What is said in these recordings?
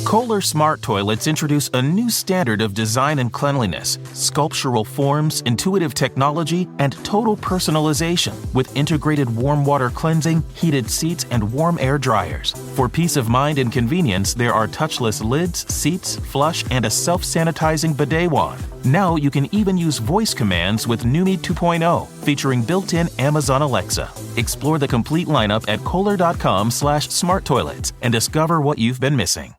Kohler Smart Toilets introduce a new standard of design and cleanliness, sculptural forms, intuitive technology, and total personalization with integrated warm water cleansing, heated seats, and warm air dryers. For peace of mind and convenience, there are touchless lids, seats, flush, and a self-sanitizing bidet wand. Now you can even use voice commands with Numi 2.0, featuring built-in Amazon Alexa. Explore the complete lineup at kohler.com/smarttoilets and discover what you've been missing.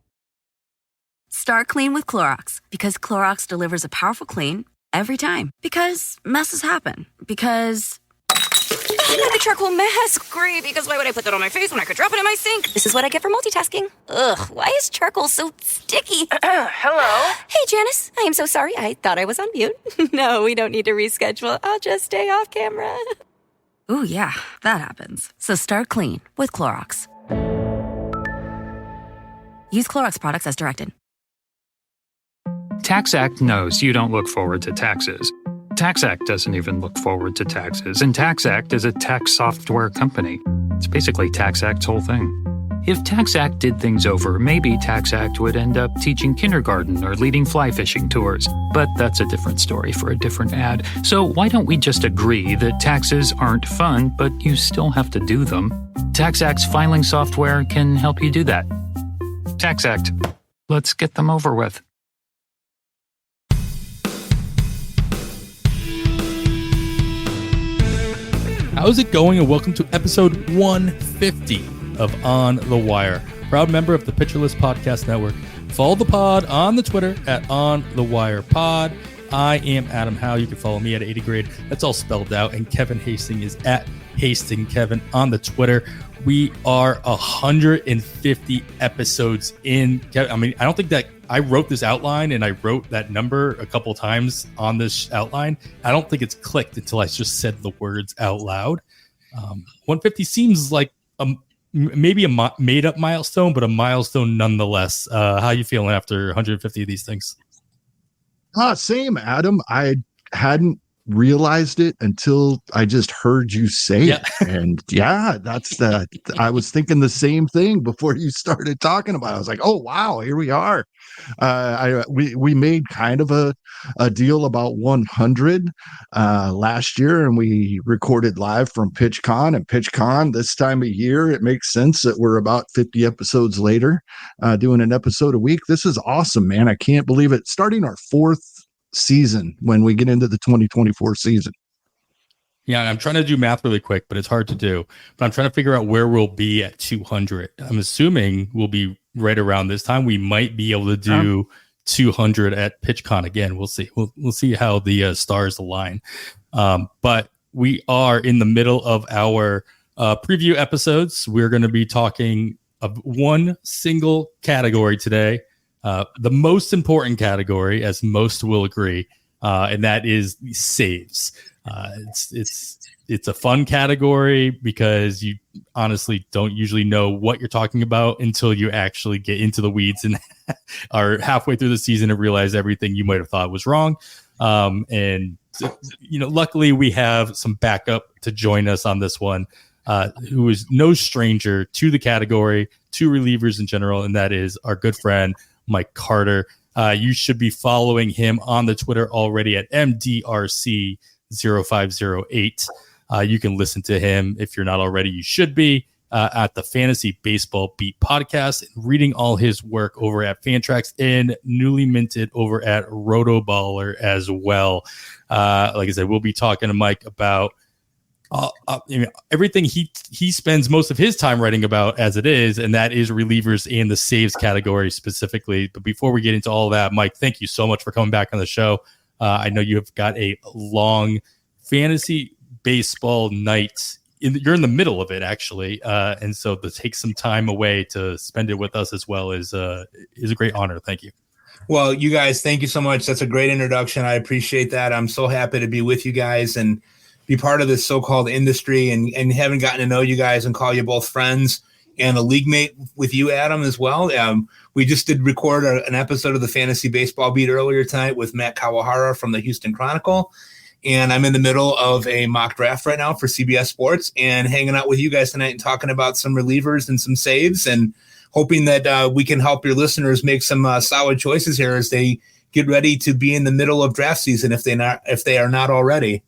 Start clean with Clorox, because Clorox delivers a powerful clean every time. Because messes happen. Because the charcoal mask. Great, because why would I put that on my face when I could drop it in my sink? This is what I get for multitasking. Ugh, why is charcoal so sticky? Hello? Hey, Janice. I am so sorry. I thought I was on mute. No, we don't need to reschedule. I'll just stay off camera. Ooh, yeah, that happens. So start clean with Clorox. Use Clorox products as directed. TaxAct knows you don't look forward to taxes. TaxAct doesn't even look forward to taxes, and TaxAct is a tax software company. It's basically TaxAct's whole thing. If TaxAct did things over, maybe TaxAct would end up teaching kindergarten or leading fly fishing tours. But that's a different story for a different ad. So why don't we just agree that taxes aren't fun, but you still have to do them? TaxAct's filing software can help you do that. TaxAct. Let's get them over with. How's it going? And welcome to episode 150 of On the Wire. Proud member of the Pitcher List Podcast Network. Follow the pod on the Twitter at On the Wire Pod. I am Adam Howe. You can follow me at 80 grade. That's all spelled out. And Kevin Hasting is at Hasting Kevin on the Twitter. We are 150 episodes in. I mean, I don't think that I wrote this outline and I wrote that number a couple times on this outline. I don't think it's clicked until I just said the words out loud. 150 seems like maybe a made up milestone, but a milestone nonetheless. How you feeling after 150 of these things? Same, Adam. I hadn't realized it until I just heard you say it. And yeah, I was thinking the same thing before you started talking about it. I was like, oh wow, here we are. We made kind of a deal about 100 last year, and we recorded live from PitchCon. And PitchCon this time of year, it makes sense that we're about 50 episodes later, doing an episode a week. This is awesome, man. I can't believe it. Starting our fourth season when we get into the 2024 season. Yeah, I'm trying to do math really quick, but it's hard to do. But I'm trying to figure out where we'll be at 200. I'm assuming we'll be right around this time. We might be able to do 200 at PitchCon again. We'll see. We'll see how the stars align. But we are in the middle of our preview episodes. We're going to be talking of one single category today. The most important category, as most will agree, and that is the saves. It's a fun category because you honestly don't usually know what you're talking about until you actually get into the weeds and are halfway through the season and realize everything you might have thought was wrong. And luckily we have some backup to join us on this one, who is no stranger to the category, to relievers in general, and that is our good friend Mike Carter. You should be following him on the Twitter already at MDRC0508. You can listen to him if you're not already. You should be at the Fantasy Baseball Beat podcast, and reading all his work over at Fantrax and newly minted over at Rotoballer as well. Like I said, we'll be talking to Mike about everything he spends most of his time writing about as it is, and that is relievers and the saves category specifically. But before we get into all that, Mike, thank you so much for coming back on the show. I know you have got a long fantasy baseball night. You're in the middle of it, actually, and so to take some time away to spend it with us as well is a great honor. Thank you. Well, you guys, thank you so much. That's a great introduction. I appreciate that. I'm so happy to be with you guys and be part of this so-called industry, and having gotten to know you guys and call you both friends and a league mate with you, Adam, as well. We just did record an episode of the Fantasy Baseball Beat earlier tonight with Matt Kawahara from the Houston Chronicle. And I'm in the middle of a mock draft right now for CBS Sports and hanging out with you guys tonight and talking about some relievers and some saves. And hoping that we can help your listeners make some solid choices here as they get ready to be in the middle of draft season if they are not already.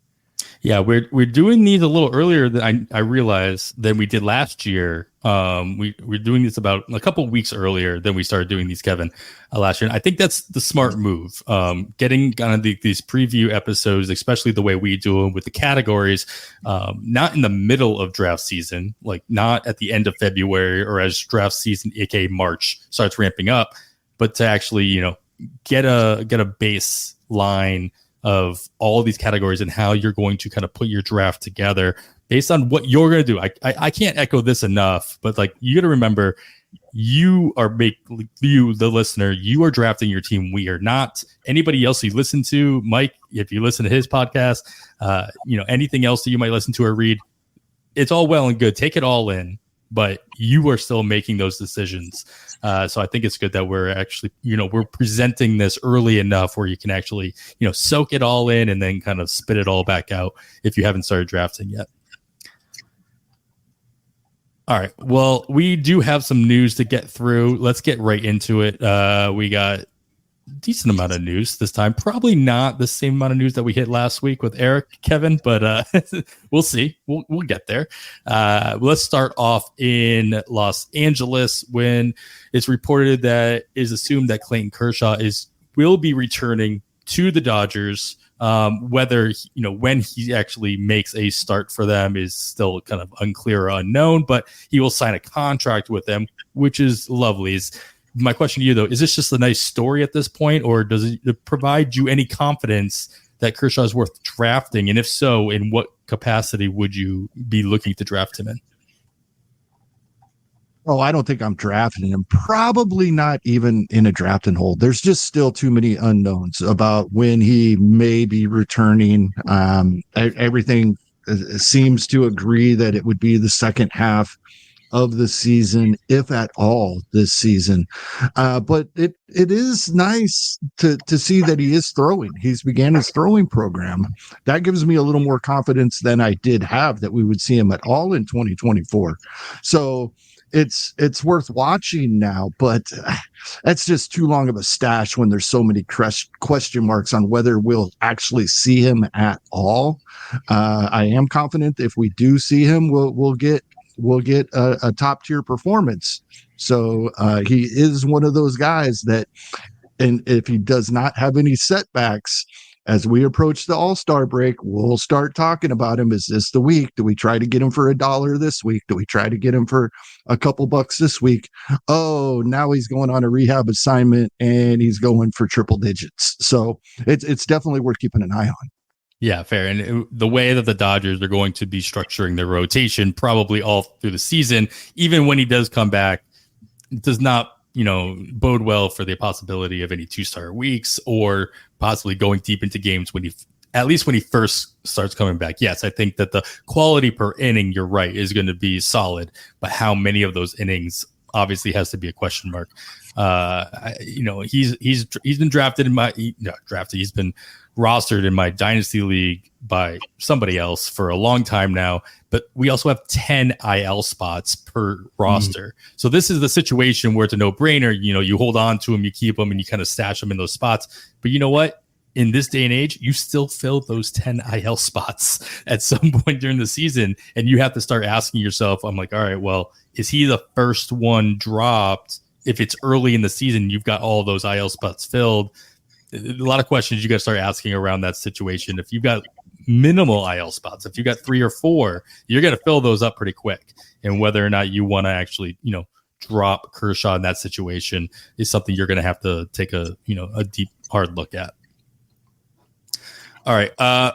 Yeah, we're doing these a little earlier than I realized than we did last year. We're doing this about a couple of weeks earlier than we started doing these, Kevin, last year. And I think that's the smart move. Getting kind of these preview episodes, especially the way we do them with the categories, not in the middle of draft season, like not at the end of February or as draft season, aka March, starts ramping up, but to actually, get a baseline of all these categories and how you're going to kind of put your draft together based on what you're going to do. I can't echo this enough, but like, you got to remember, you, the listener, you are drafting your team. We are not. Anybody else you listen to, Mike, if you listen to his podcast, anything else that you might listen to or read, it's all well and good. Take it all in, but you are still making those decisions. So I think it's good that we're actually, we're presenting this early enough where you can actually, soak it all in and then kind of spit it all back out if you haven't started drafting yet. All right. Well, we do have some news to get through. Let's get right into it. We got decent amount of news this time. Probably not the same amount of news that we hit last week with Eric, Kevin, but we'll see. We'll get there. Let's start off in Los Angeles when it's reported that is assumed that Clayton Kershaw will be returning to the Dodgers. Whether when he actually makes a start for them is still kind of unclear or unknown, but he will sign a contract with them, which is lovely. My question to you, though, is this just a nice story at this point, or does it provide you any confidence that Kershaw is worth drafting? And if so, in what capacity would you be looking to draft him in? Oh, I don't think I'm drafting him. Probably not even in a draft and hold. There's just still too many unknowns about when he may be returning. Everything seems to agree that it would be the second half of the season, if at all this season. But it is nice to see that he is throwing. He's began his throwing program. That gives me a little more confidence than I did have that we would see him at all in 2024. So it's worth watching now, but that's just too long of a stash when there's so many question marks on whether we'll actually see him at all. I am confident if we do see him, we'll get a top tier performance. So he is one of those guys that, and if he does not have any setbacks as we approach the All-Star break, we'll start talking about him. Is this the week? Do we try to get him for $1 this week? Do we try to get him for a couple bucks this week? Oh, now he's going on a rehab assignment and he's going for triple digits. So it's definitely worth keeping an eye on. Yeah, fair. And the way that the Dodgers are going to be structuring their rotation probably all through the season, even when he does come back, it does not, bode well for the possibility of any 2-star weeks or possibly going deep into games when he first starts coming back. Yes, I think that the quality per inning, you're right, is going to be solid, but how many of those innings obviously has to be a question mark. He's been drafted he's been rostered in my dynasty league by somebody else for a long time now, but we also have 10 IL spots per roster. So this is the situation where it's a no-brainer. You hold on to him, you keep him, and you kind of stash them in those spots. But you know what? In this day and age, you still fill those 10 IL spots at some point during the season, and you have to start asking yourself, I'm like, all right, well, is he the first one dropped? If it's early in the season, you've got all those IL spots filled. A lot of questions you got to start asking around that situation. If you've got minimal IL spots, if you've got 3 or 4, you're going to fill those up pretty quick. And whether or not you want to actually, drop Kershaw in that situation is something you're going to have to take a deep, hard look at. All right,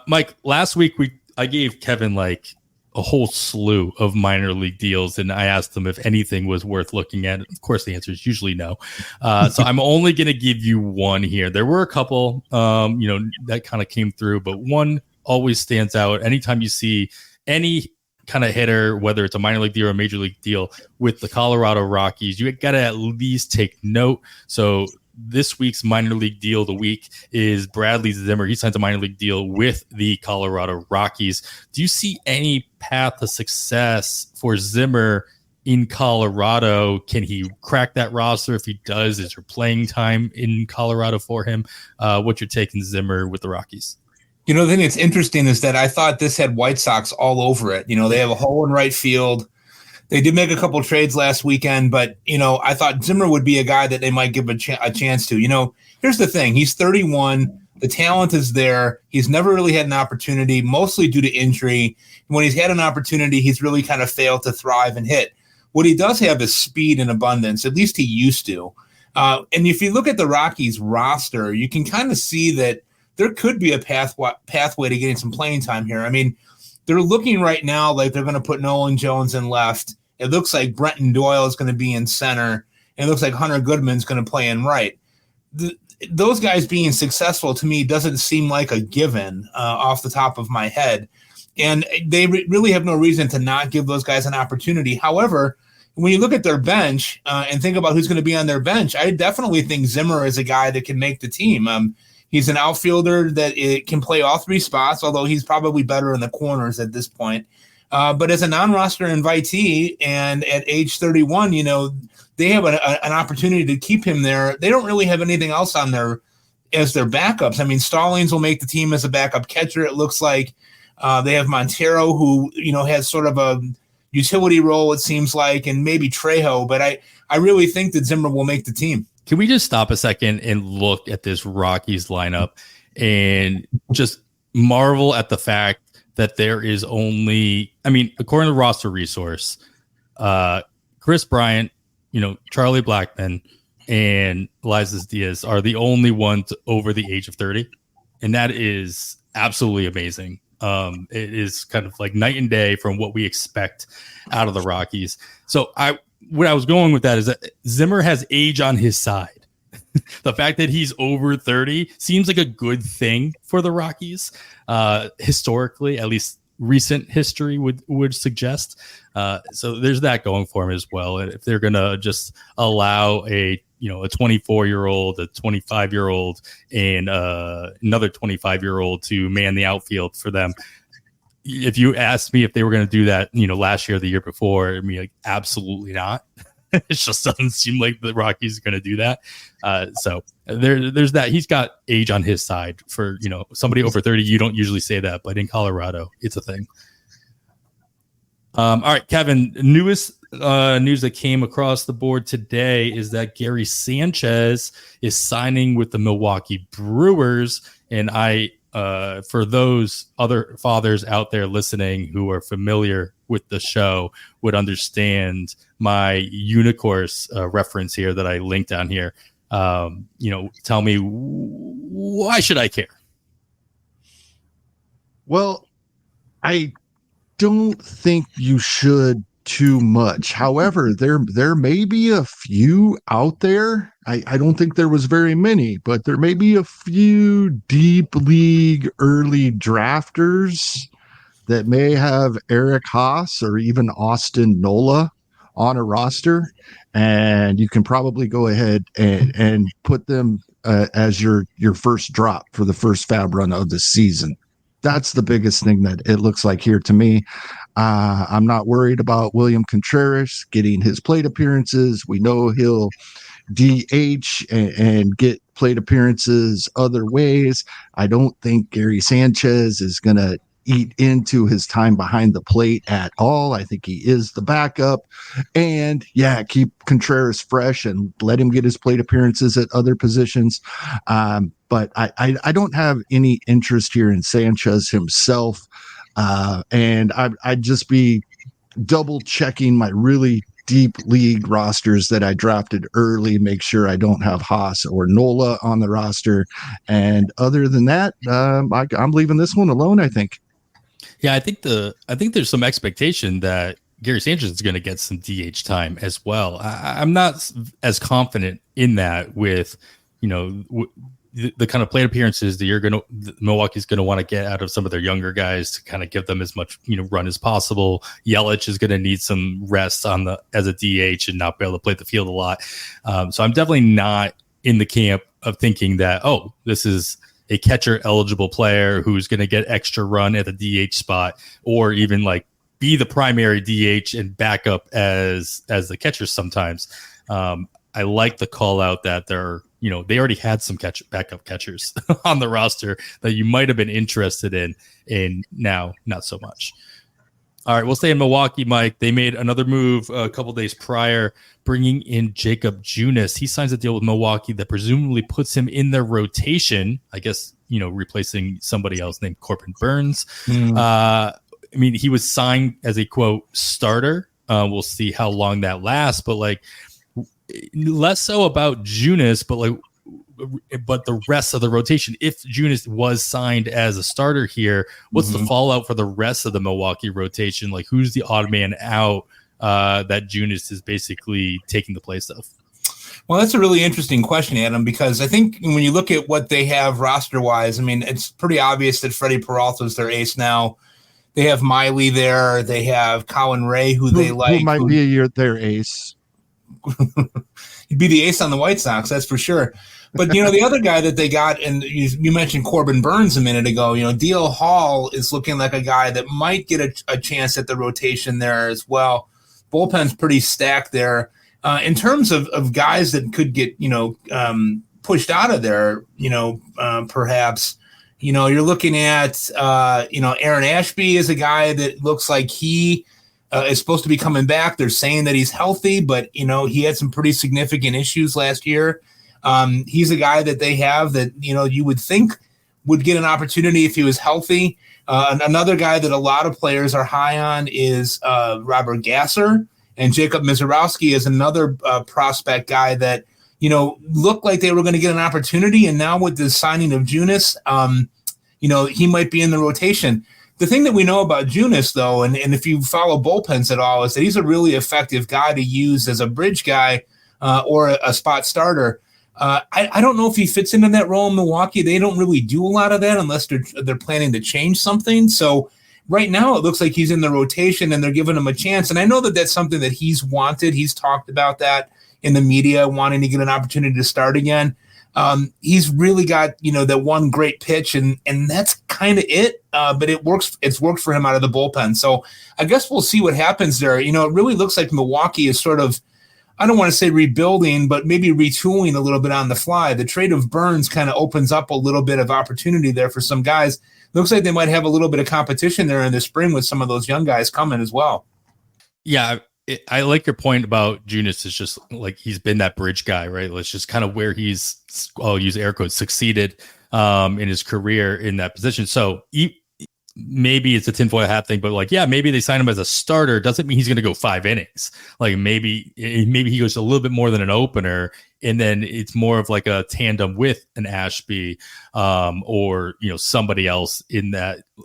Mike, last week I gave Kevin like a whole slew of minor league deals, and I asked him if anything was worth looking at. Of course, the answer is usually no. So I'm only going to give you one here. There were a couple, that kind of came through, but one always stands out. Anytime you see any kind of hitter, whether it's a minor league deal or a major league deal with the Colorado Rockies, you got to at least take note. So this week's minor league deal of the week is Bradley Zimmer. He signs a minor league deal with the Colorado Rockies. Do you see any path to success for Zimmer in Colorado. Can he crack that roster? If he does, is there playing time in Colorado for him? What's your take on Zimmer with the Rockies? The thing that's interesting is that I thought this had White Sox all over it. They have a hole in right field. They did make a couple of trades last weekend, but, I thought Zimmer would be a guy that they might give a chance to. Here's the thing. He's 31. The talent is there. He's never really had an opportunity, mostly due to injury. When he's had an opportunity, he's really kind of failed to thrive and hit. What he does have is speed in abundance. At least he used to. And if you look at the Rockies roster, you can kind of see that there could be a pathway to getting some playing time here. I mean, they're looking right now like they're going to put Nolan Jones in left. It looks like Brenton Doyle is going to be in center. And it looks like Hunter Goodman's going to play in right. Those guys being successful to me doesn't seem like a given off the top of my head. And they really have no reason to not give those guys an opportunity. However, when you look at their bench and think about who's going to be on their bench, I definitely think Zimmer is a guy that can make the team. He's an outfielder that can play all three spots, although he's probably better in the corners at this point. But as a non-roster invitee and at age 31, they have an opportunity to keep him there. They don't really have anything else on there as their backups. I mean, Stallings will make the team as a backup catcher. It looks like they have Montero, who, has sort of a utility role, it seems like, and maybe Trejo. But I really think that Zimmer will make the team. Can we just stop a second and look at this Rockies lineup and just marvel at the fact that there is only, according to Roster Resource, Chris Bryant, Charlie Blackmon, and Elias Diaz are the only ones over the age of 30. And that is absolutely amazing. It is kind of like night and day from what we expect out of the Rockies. So what I was going with that is that Zimmer has age on his side. The fact that he's over 30 seems like a good thing for the Rockies. Historically, at least recent history would suggest. So there's that going for him as well. If they're going to just allow a 24-year-old, a 25-year-old, and another 25-year-old to man the outfield for them. If you asked me if they were going to do that, last year or the year before, absolutely not. It just doesn't seem like the Rockies are going to do that. So there's that. He's got age on his side for, somebody over 30. You don't usually say that, but in Colorado, it's a thing. All right, Kevin, newest news that came across the board today is that Gary Sanchez is signing with the Milwaukee Brewers. And for those other fathers out there listening who are familiar with the show would understand my Unicourse reference here that I linked down here. Tell me, why should I care? Well, I don't think you should too much. However, there may be a few out there. I don't think there was very many, but there may be a few deep league early drafters that may have Eric Haas or even Austin Nola on a roster, and you can probably go ahead and put them as your first drop for the first fab run of the season. That's the biggest thing that it looks like here to me. I'm not worried about William Contreras getting his plate appearances. We know he'll DH and get plate appearances other ways. I don't think Gary Sanchez is going to eat into his time behind the plate at all. I think he is the backup, and keep Contreras fresh and let him get his plate appearances at other positions. But I don't have any interest here in Sanchez himself. And I'd just be double checking my really deep league rosters that I drafted early, make sure I don't have Haas or Nola on the roster. And other than that, I'm leaving this one alone, I think. Yeah, I think there's some expectation that Gary Sanchez is going to get some DH time as well. I'm not as confident in that with, the kind of plate appearances that Milwaukee's going to want to get out of some of their younger guys to kind of give them as much, run as possible. Yelich is going to need some rest as a DH and not be able to play the field a lot. So I'm definitely not in the camp of thinking that, this is a catcher eligible player who's going to get extra run at the DH spot, or even like be the primary DH and back up as the catcher sometimes. I like the call out that they already had some backup catchers on the roster that you might have been interested in, and now not so much. All right, we'll stay in Milwaukee, Mike. They made another move a couple days prior, bringing in Jacob Junis. He signs a deal with Milwaukee that presumably puts him in their rotation, I guess, replacing somebody else named Corbin Burns. He was signed as a, quote, starter. We'll see how long that lasts, but less so about Junis, but the rest of the rotation. If Junis was signed as a starter here, what's the fallout for the rest of the Milwaukee rotation? Who's the odd man out that Junis is basically taking the place of? Well, that's a really interesting question, Adam, because I think when you look at what they have roster-wise, it's pretty obvious that Freddie Peralta is their ace now. They have Miley there. They have Colin Ray, who they like. Who might be their ace. He'd be the ace on the White Sox, that's for sure. But, the other guy that they got, and you mentioned Corbin Burns a minute ago, DL Hall is looking like a guy that might get a chance at the rotation there as well. Bullpen's pretty stacked there. In terms of guys that could get, pushed out of there, perhaps, you're looking at, Aaron Ashby is a guy that looks like he is supposed to be coming back. They're saying that he's healthy, but, he had some pretty significant issues last year. He's a guy that they have that, you would think would get an opportunity if he was healthy. Another guy that a lot of players are high on is Robert Gasser, and Jacob Mizorowski is another prospect guy that, looked like they were going to get an opportunity. And now with the signing of Junis, he might be in the rotation. The thing that we know about Junis, though, and if you follow bullpens at all, is that he's a really effective guy to use as a bridge guy or a spot starter. I don't know if he fits into that role in Milwaukee. They don't really do a lot of that unless they're planning to change something. So right now it looks like he's in the rotation and they're giving him a chance. And I know that that's something that he's wanted. He's talked about that in the media, wanting to get an opportunity to start again. He's really got, that one great pitch and that's kind of it. But it's worked for him out of the bullpen. So I guess we'll see what happens there. It really looks like Milwaukee is sort of, I don't want to say rebuilding, but maybe retooling a little bit on the fly. The trade of Burns kind of opens up a little bit of opportunity there for some guys. Looks like they might have a little bit of competition there in the spring with some of those young guys coming as well. Yeah, I like your point about Junis. Is just he's been that bridge guy, right? It's just kind of where he's, I'll use air quotes, succeeded in his career in that position. So maybe it's a tinfoil hat thing, but maybe they sign him as a starter. Doesn't mean he's going to go 5 innings. Maybe he goes a little bit more than an opener, and then it's more of a tandem with an Ashby or somebody else in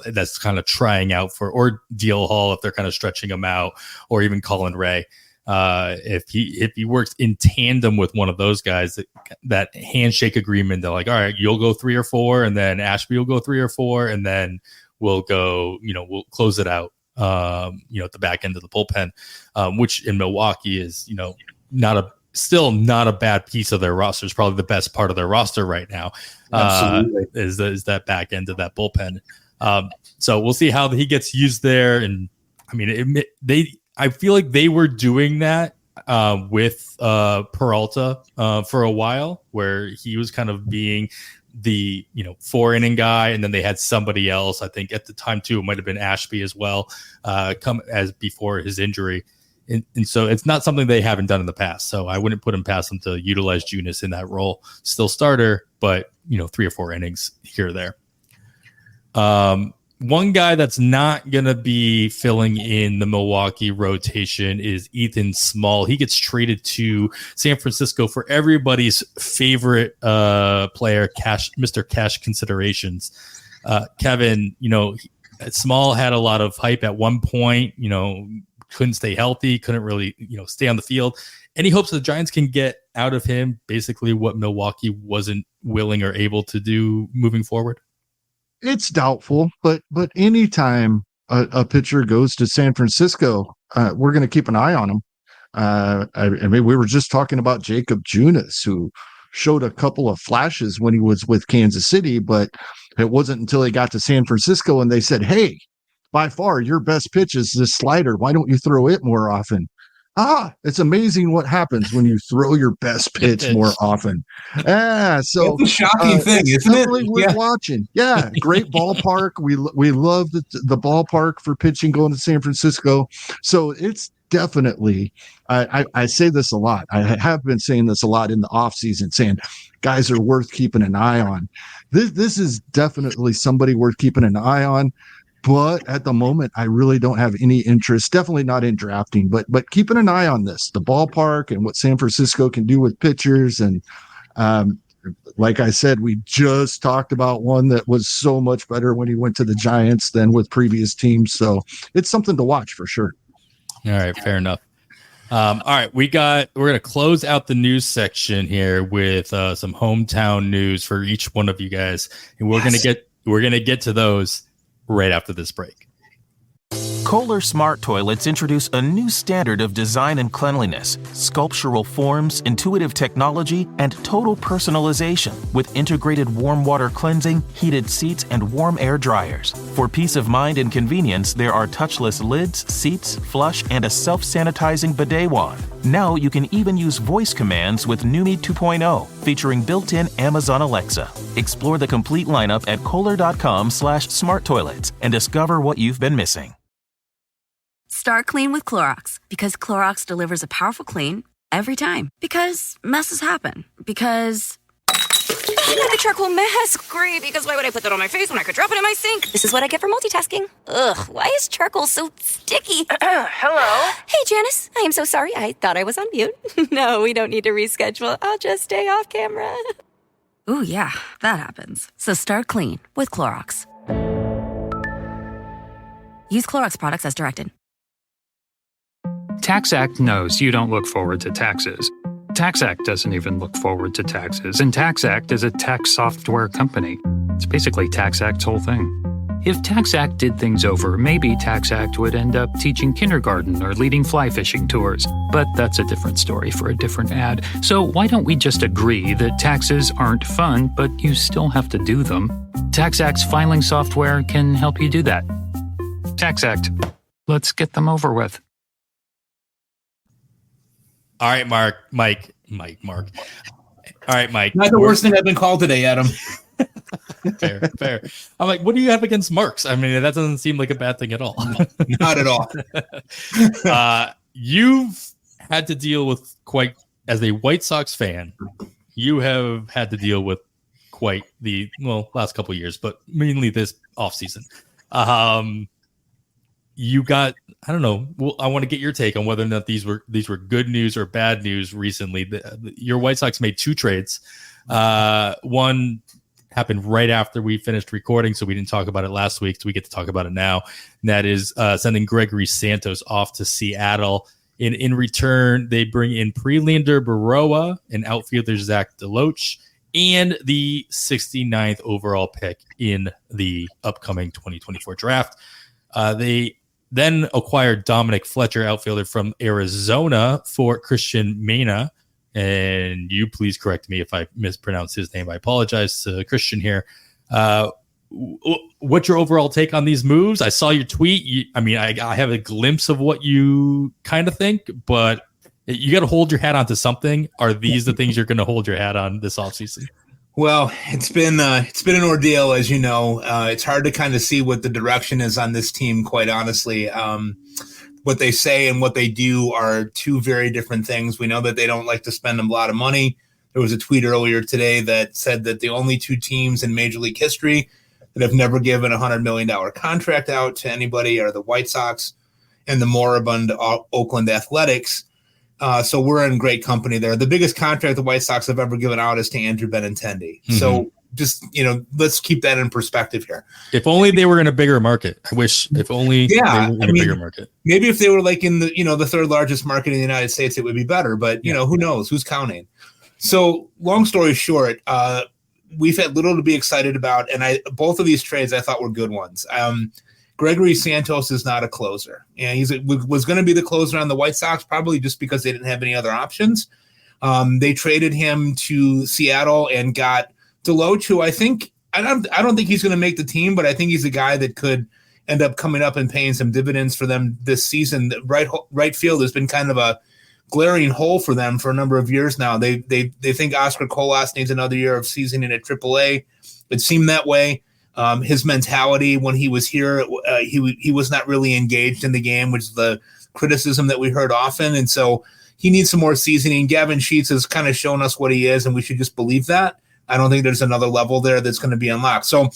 that's kind of trying out for, or DL Hall if they're kind of stretching him out, or even Colin Ray. If he works in tandem with one of those guys, that handshake agreement, they're all right, you'll go 3 or 4, and then Ashby will go 3 or 4, and then we'll go, we'll close it out, at the back end of the bullpen, which in Milwaukee is, still not a bad piece of their roster. It's probably the best part of their roster right now. Absolutely. Is that back end of that bullpen. So we'll see how he gets used there. And I feel like they were doing that with Peralta for a while, where he was kind of being the 4 inning guy, and then they had somebody else, I think at the time too, it might have been Ashby as well, come as before his injury, and so it's not something they haven't done in the past. So I wouldn't put him past them to utilize Junis in that role. Still starter, but 3 or 4 innings here or there. One guy that's not going to be filling in the Milwaukee rotation is Ethan Small. He gets traded to San Francisco for everybody's favorite player, Mr. Cash Considerations. Kevin, Small had a lot of hype at one point, couldn't stay healthy, couldn't really, stay on the field. Any hopes the Giants can get out of him basically what Milwaukee wasn't willing or able to do moving forward? It's doubtful, but anytime a pitcher goes to San Francisco, we're going to keep an eye on him. We were just talking about Jacob Junis, who showed a couple of flashes when he was with Kansas City, but it wasn't until he got to San Francisco and they said, "Hey, by far your best pitch is this slider. Why don't you throw it more often? It's amazing what happens when you throw your best pitch more often. So it's a shocking thing, isn't definitely it? worth watching. Yeah, great ballpark. We love the ballpark for pitching going to San Francisco. So it's definitely, I say this a lot. I have been saying this a lot in the off season, saying guys are worth keeping an eye on. This is definitely somebody worth keeping an eye on. But at the moment, I really don't have any interest, definitely not in drafting, but keeping an eye on this, the ballpark and what San Francisco can do with pitchers. And like I said, we just talked about one that was so much better when he went to the Giants than with previous teams. So it's something to watch for sure. All right, fair enough. All right, we're going to close out the news section here with some hometown news for each one of you guys, and we're going to get to those right after this break. Kohler Smart Toilets introduce a new standard of design and cleanliness, sculptural forms, intuitive technology, and total personalization with integrated warm water cleansing, heated seats, and warm air dryers. For peace of mind and convenience, there are touchless lids, seats, flush, and a self-sanitizing bidet wand. Now you can even use voice commands with Numi 2.0, featuring built-in Amazon Alexa. Explore the complete lineup at kohler.com/smart toilets and discover what you've been missing. Start clean with Clorox because Clorox delivers a powerful clean every time. Because messes happen. Because the charcoal mask. Great, because why would I put that on my face when I could drop it in my sink? This is what I get for multitasking. Ugh, why is charcoal so sticky? Hello? Hey, Janice. I am so sorry. I thought I was on mute. No, we don't need to reschedule. I'll just stay off camera. Ooh, yeah, that happens. So start clean with Clorox. Use Clorox products as directed. TaxAct knows you don't look forward to taxes. TaxAct doesn't even look forward to taxes, and TaxAct is a tax software company. It's basically TaxAct's whole thing. If TaxAct did things over, maybe TaxAct would end up teaching kindergarten or leading fly fishing tours. But that's a different story for a different ad. So why don't we just agree that taxes aren't fun, but you still have to do them? TaxAct's filing software can help you do that. TaxAct. Let's get them over with. All right, Mike. All right, Mike. Not the worst thing I've been called today, Adam. Fair. I'm like, what do you have against Marks? I mean, that doesn't seem like a bad thing at all. Not at all. You've had to deal with quite, as a White Sox fan, you have had to deal with quite the, last couple of years, but mainly this offseason. You got, I don't know. Well, I want to get your take on whether or not these were good news or bad news recently. Your White Sox made two trades. One happened right after we finished recording, so we didn't talk about it last week, so we get to talk about it now. And that is sending Gregory Santos off to Seattle. In return, they bring in Prelander Baroa and outfielder Zach DeLoach and the 69th overall pick in the upcoming 2024 draft. They then acquired Dominic Fletcher, outfielder from Arizona, for Christian Mena. And you please correct me if I mispronounce his name. I apologize to Christian here. What's your overall take on these moves? I saw your tweet. I have a glimpse of what you kind of think, but you got to hold your hat onto something. Are these the things you're going to hold your hat on this offseason? Well, it's been an ordeal, as you know. It's hard to kind of see what the direction is on this team, quite honestly. What they say and what they do are two very different things. We know that they don't like to spend a lot of money. There was a tweet earlier today that said that the only two teams in Major League history that have never given a $100 million contract out to anybody are the White Sox and the moribund Oakland Athletics. So we're in great company there. The biggest contract the White Sox have ever given out is to Andrew Benintendi. Mm-hmm. So just, let's keep that in perspective here. If only they were in a bigger market. I wish if only they were in a bigger market. Maybe if they were like in the, the third largest market in the United States, it would be better. But, who knows? Who's counting? So long story short, we've had little to be excited about. And both of these trades I thought were good ones. Gregory Santos is not a closer. And he was going to be the closer on the White Sox, probably just because they didn't have any other options. They traded him to Seattle and got DeLoach, who I don't think he's going to make the team, but I think he's a guy that could end up coming up and paying some dividends for them this season. Right field has been kind of a glaring hole for them for a number of years now. They think Oscar Colas needs another year of seasoning at AAA. It seemed that way. His mentality when he was here, he was not really engaged in the game, which is the criticism that we heard often. And so he needs some more seasoning. Gavin Sheets has kind of shown us what he is, and we should just believe that. I don't think there's another level there that's going to be unlocked. So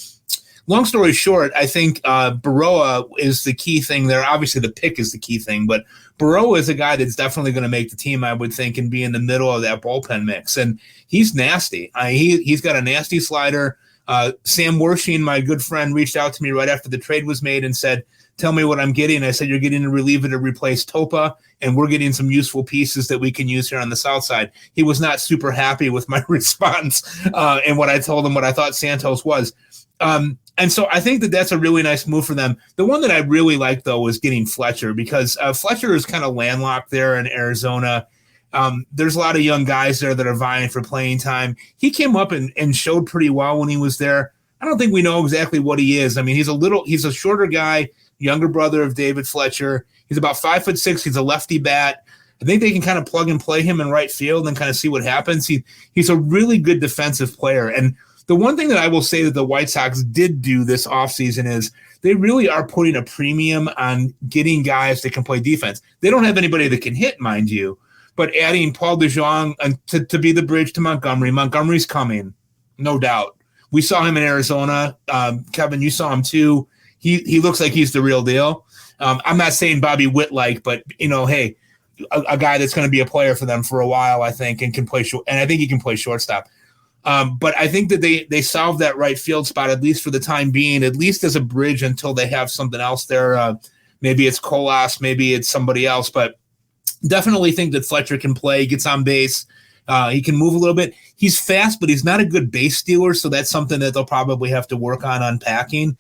long story short, I think Baroa is the key thing there. Obviously, the pick is the key thing, but Baroa is a guy that's definitely going to make the team, I would think, and be in the middle of that bullpen mix. And he's nasty. He's got a nasty slider. Sam Wershing, my good friend, reached out to me right after the trade was made and said, tell me what I'm getting. I said, you're getting a reliever to replace Topa, and we're getting some useful pieces that we can use here on the south side. He was not super happy with my response and what I told him what I thought Santos was. And so I think that that's a really nice move for them. The one that I really like, though, was getting Fletcher, because Fletcher is kind of landlocked there in Arizona. There's a lot of young guys there that are vying for playing time. He came up and showed pretty well when he was there. I don't think we know exactly what he is. I mean, he's a shorter guy, younger brother of David Fletcher. He's about 5'6". He's a lefty bat. I think they can kind of plug and play him in right field and kind of see what happens. He's a really good defensive player. And the one thing that I will say that the White Sox did do this offseason is they really are putting a premium on getting guys that can play defense. They don't have anybody that can hit, mind you, but adding Paul DeJong to be the bridge to Montgomery. Montgomery's coming, no doubt. We saw him in Arizona. Kevin, you saw him too. He looks like he's the real deal. I'm not saying Bobby Witt-like, but, hey, a guy that's going to be a player for them for a while, I think, and can play and I think he can play shortstop. But I think that they solved that right field spot, at least for the time being, at least as a bridge until they have something else there. Maybe it's Colas, maybe it's somebody else, but definitely think that Fletcher can play, gets on base. He can move a little bit. He's fast, but he's not a good base stealer, so that's something that they'll probably have to work on unpacking.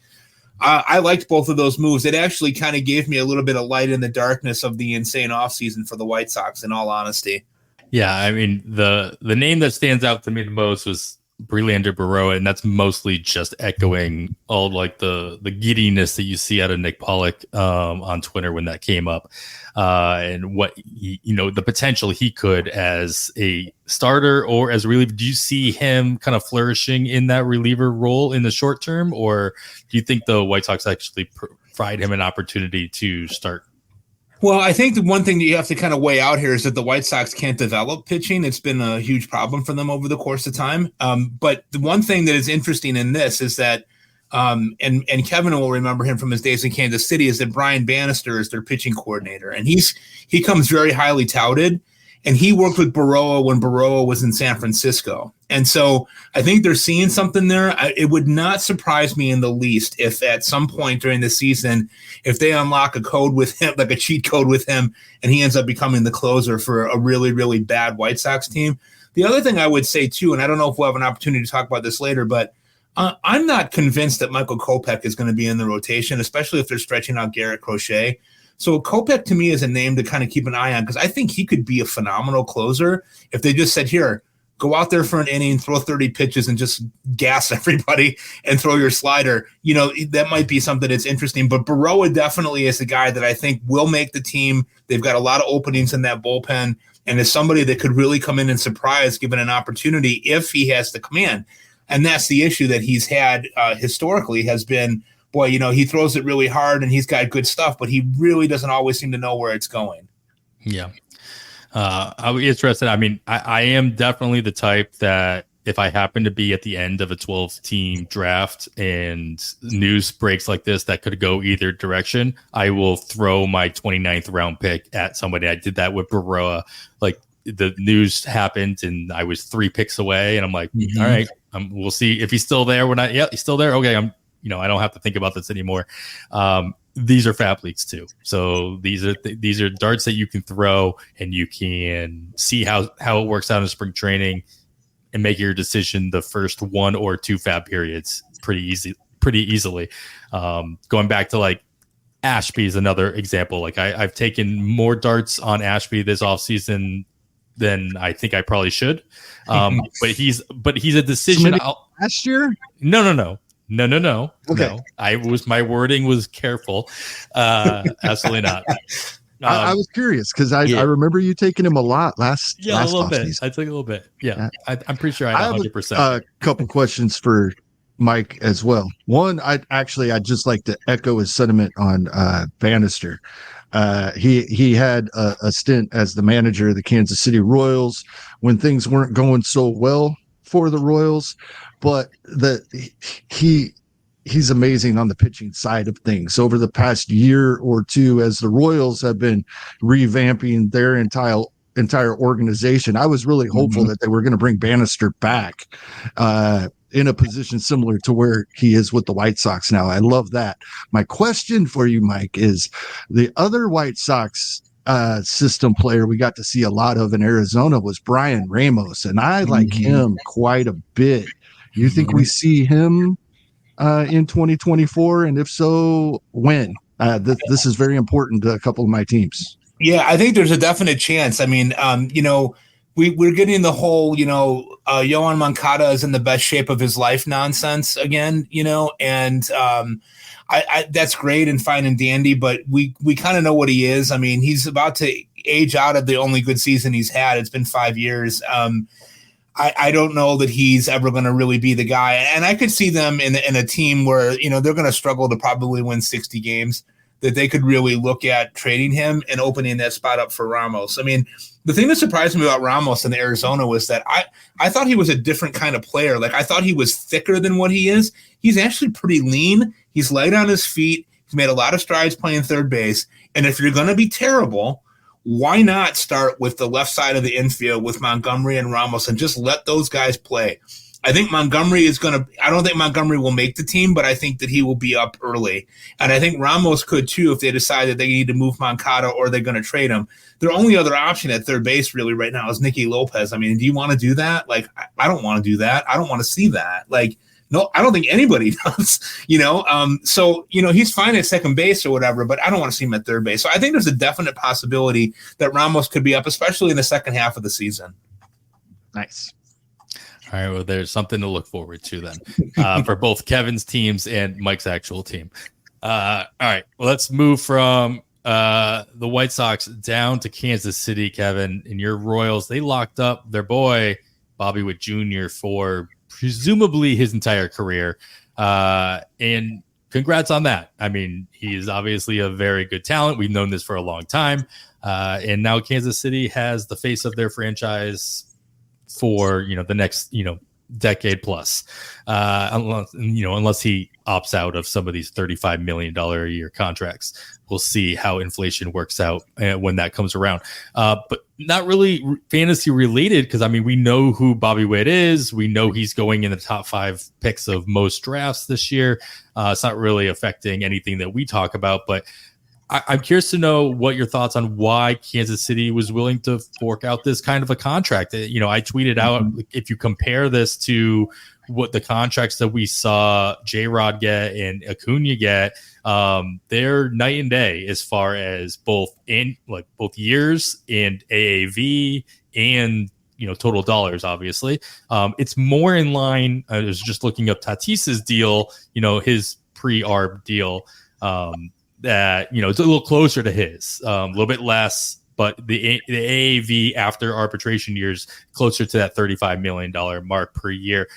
I liked both of those moves. It actually kind of gave me a little bit of light in the darkness of the insane offseason for the White Sox, in all honesty. Yeah, I mean, the name that stands out to me the most was Brelander Baroa, and that's mostly just echoing all like the giddiness that you see out of Nick Pollock on Twitter when that came up, and what the potential he could as a starter or as a reliever. Do you see him kind of flourishing in that reliever role in the short term, or do you think the White Sox actually provide him an opportunity to start? Well, I think the one thing that you have to kind of weigh out here is that the White Sox can't develop pitching. It's been a huge problem for them over the course of time. But the one thing that is interesting in this is that, and Kevin will remember him from his days in Kansas City, is that Brian Bannister is their pitching coordinator. And he comes very highly touted. And he worked with Baroa when Baroa was in San Francisco. And so I think they're seeing something there. It would not surprise me in the least if at some point during the season, if they unlock a code with him, like a cheat code with him, and he ends up becoming the closer for a really, really bad White Sox team. The other thing I would say too, and I don't know if we'll have an opportunity to talk about this later, but I'm not convinced that Michael Kopech is going to be in the rotation, especially if they're stretching out Garrett Crochet. So Kopech to me is a name to kind of keep an eye on, because I think he could be a phenomenal closer if they just said, here, go out there for an inning, throw 30 pitches and just gas everybody and throw your slider. That might be something that's interesting. But Baroa definitely is a guy that I think will make the team. They've got a lot of openings in that bullpen, and is somebody that could really come in and surprise given an opportunity if he has the command. And that's the issue that he's had historically, has been, boy, he throws it really hard and he's got good stuff, but he really doesn't always seem to know where it's going. Yeah. I'll be interested. I mean, I am definitely the type that if I happen to be at the end of a 12-team draft and news breaks like this that could go either direction, I will throw my 29th round pick at somebody. I did that with Baroa. Like, the news happened and I was 3 picks away, and I'm like, all right, we'll see if he's still there. He's still there. Okay, I don't have to think about this anymore. These are fab leagues too. So these are darts that you can throw, and you can see how it works out in spring training and make your decision the first 1 or 2 fab periods pretty easily. Going back to like Ashby is another example. Like I've taken more darts on Ashby this offseason than I think I probably should. But he's a decision. Last year? No. No. Okay. No. My wording was careful. Absolutely not. I was curious because I remember you taking him a lot last a little bit. offseason. I took a little bit. Yeah. I'm pretty sure I have 100%. a couple questions for Mike as well. One, I'd just like to echo his sentiment on Bannister. He had a stint as the manager of the Kansas City Royals when things weren't going so well for the Royals, but he's amazing on the pitching side of things. Over the past year or two, as the Royals have been revamping their entire organization, I was really hopeful that they were going to bring Bannister back in a position similar to where he is with the White Sox now. I love that. My question for you, Mike, is the other White Sox system player we got to see a lot of in Arizona was Brian Ramos, and I like him quite a bit. You think we see him in 2024? And if so, when? This is very important to a couple of my teams. Yeah, I think there's a definite chance. I mean, we're getting the whole, Yohan Moncada is in the best shape of his life nonsense again, and I that's great and fine and dandy, but we kind of know what he is. I mean, he's about to age out of the only good season he's had. It's been 5 years. I don't know that he's ever going to really be the guy. And I could see them in a team where, they're going to struggle to probably win 60 games, that they could really look at trading him and opening that spot up for Ramos. I mean, the thing that surprised me about Ramos in Arizona was that I thought he was a different kind of player. Like, I thought he was thicker than what he is. He's actually pretty lean. He's light on his feet. He's made a lot of strides playing third base. And if you're going to be terrible, why not start with the left side of the infield with Montgomery and Ramos and just let those guys play? I think Montgomery I don't think Montgomery will make the team, but I think that he will be up early. And I think Ramos could too if they decide that they need to move Moncada or they're going to trade him. Their only other option at third base really right now is Nicky Lopez. I mean, do you want to do that? Like, I don't want to do that. I don't want to see that. Like, no, I don't think anybody does, So, he's fine at second base or whatever, but I don't want to see him at third base. So I think there's a definite possibility that Ramos could be up, especially in the second half of the season. Nice. All right, well, there's something to look forward to then for both Kevin's teams and Mike's actual team. All right, well, let's move from the White Sox down to Kansas City, Kevin. And your Royals, they locked up their boy, Bobby Witt Jr., for presumably his entire career. And congrats on that. I mean, he is obviously a very good talent. We've known this for a long time. And now Kansas City has the face of their franchise for the next decade plus, unless he opts out of some of these $35 million a year contracts. We'll see how inflation works out when that comes around. But not really fantasy related, because I mean, we know who Bobby Witt is. We know he's going in the top 5 picks of most drafts this year. It's not really affecting anything that we talk about, but I'm curious to know what your thoughts on why Kansas City was willing to fork out this kind of a contract. I tweeted out, if you compare this to what the contracts that we saw J-Rod get and Acuna get, they're night and day as far as both years and AAV and total dollars. Obviously, it's more in line. I was just looking up Tatis's deal, his pre-arb deal. That it's a little closer to his, a little bit less, but the AAV after arbitration years closer to that $35 million mark per year.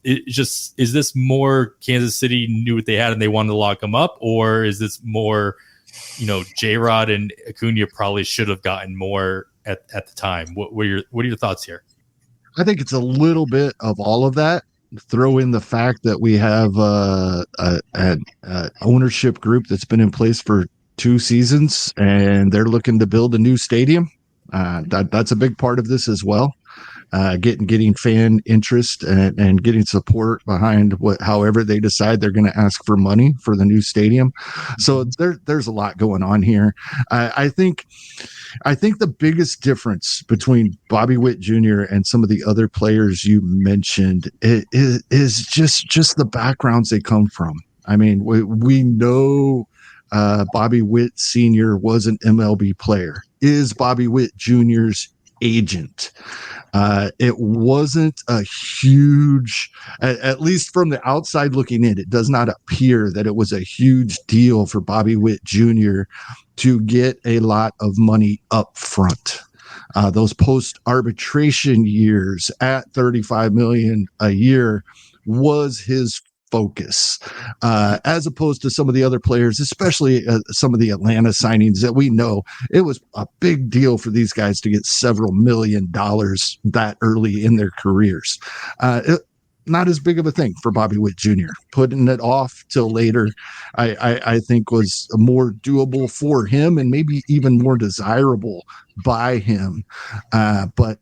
Is this more Kansas City knew what they had and they wanted to lock them up, or is this more, J-Rod and Acuna probably should have gotten more at the time? What are your thoughts here? I think it's a little bit of all of that. Throw in the fact that we have an ownership group that's been in place for 2 seasons, and they're looking to build a new stadium. That's a big part of this as well. Getting fan interest and getting support behind however they decide they're going to ask for money for the new stadium. So there's a lot going on here. I think the biggest difference between Bobby Witt Jr. and some of the other players you mentioned is just the backgrounds they come from. I mean, we know Bobby Witt Sr. was an MLB player. Is Bobby Witt Jr.'s agent. It wasn't a huge, at least from the outside looking in, it does not appear that it was a huge deal for Bobby Witt Jr. to get a lot of money up front. Those post-arbitration years at $35 million a year was his focus, as opposed to some of the other players, especially some of the Atlanta signings that we know. It was a big deal for these guys to get several $1 million that early in their careers. Not as big of a thing for Bobby Witt Jr. Putting it off till later, I think was more doable for him and maybe even more desirable by him. But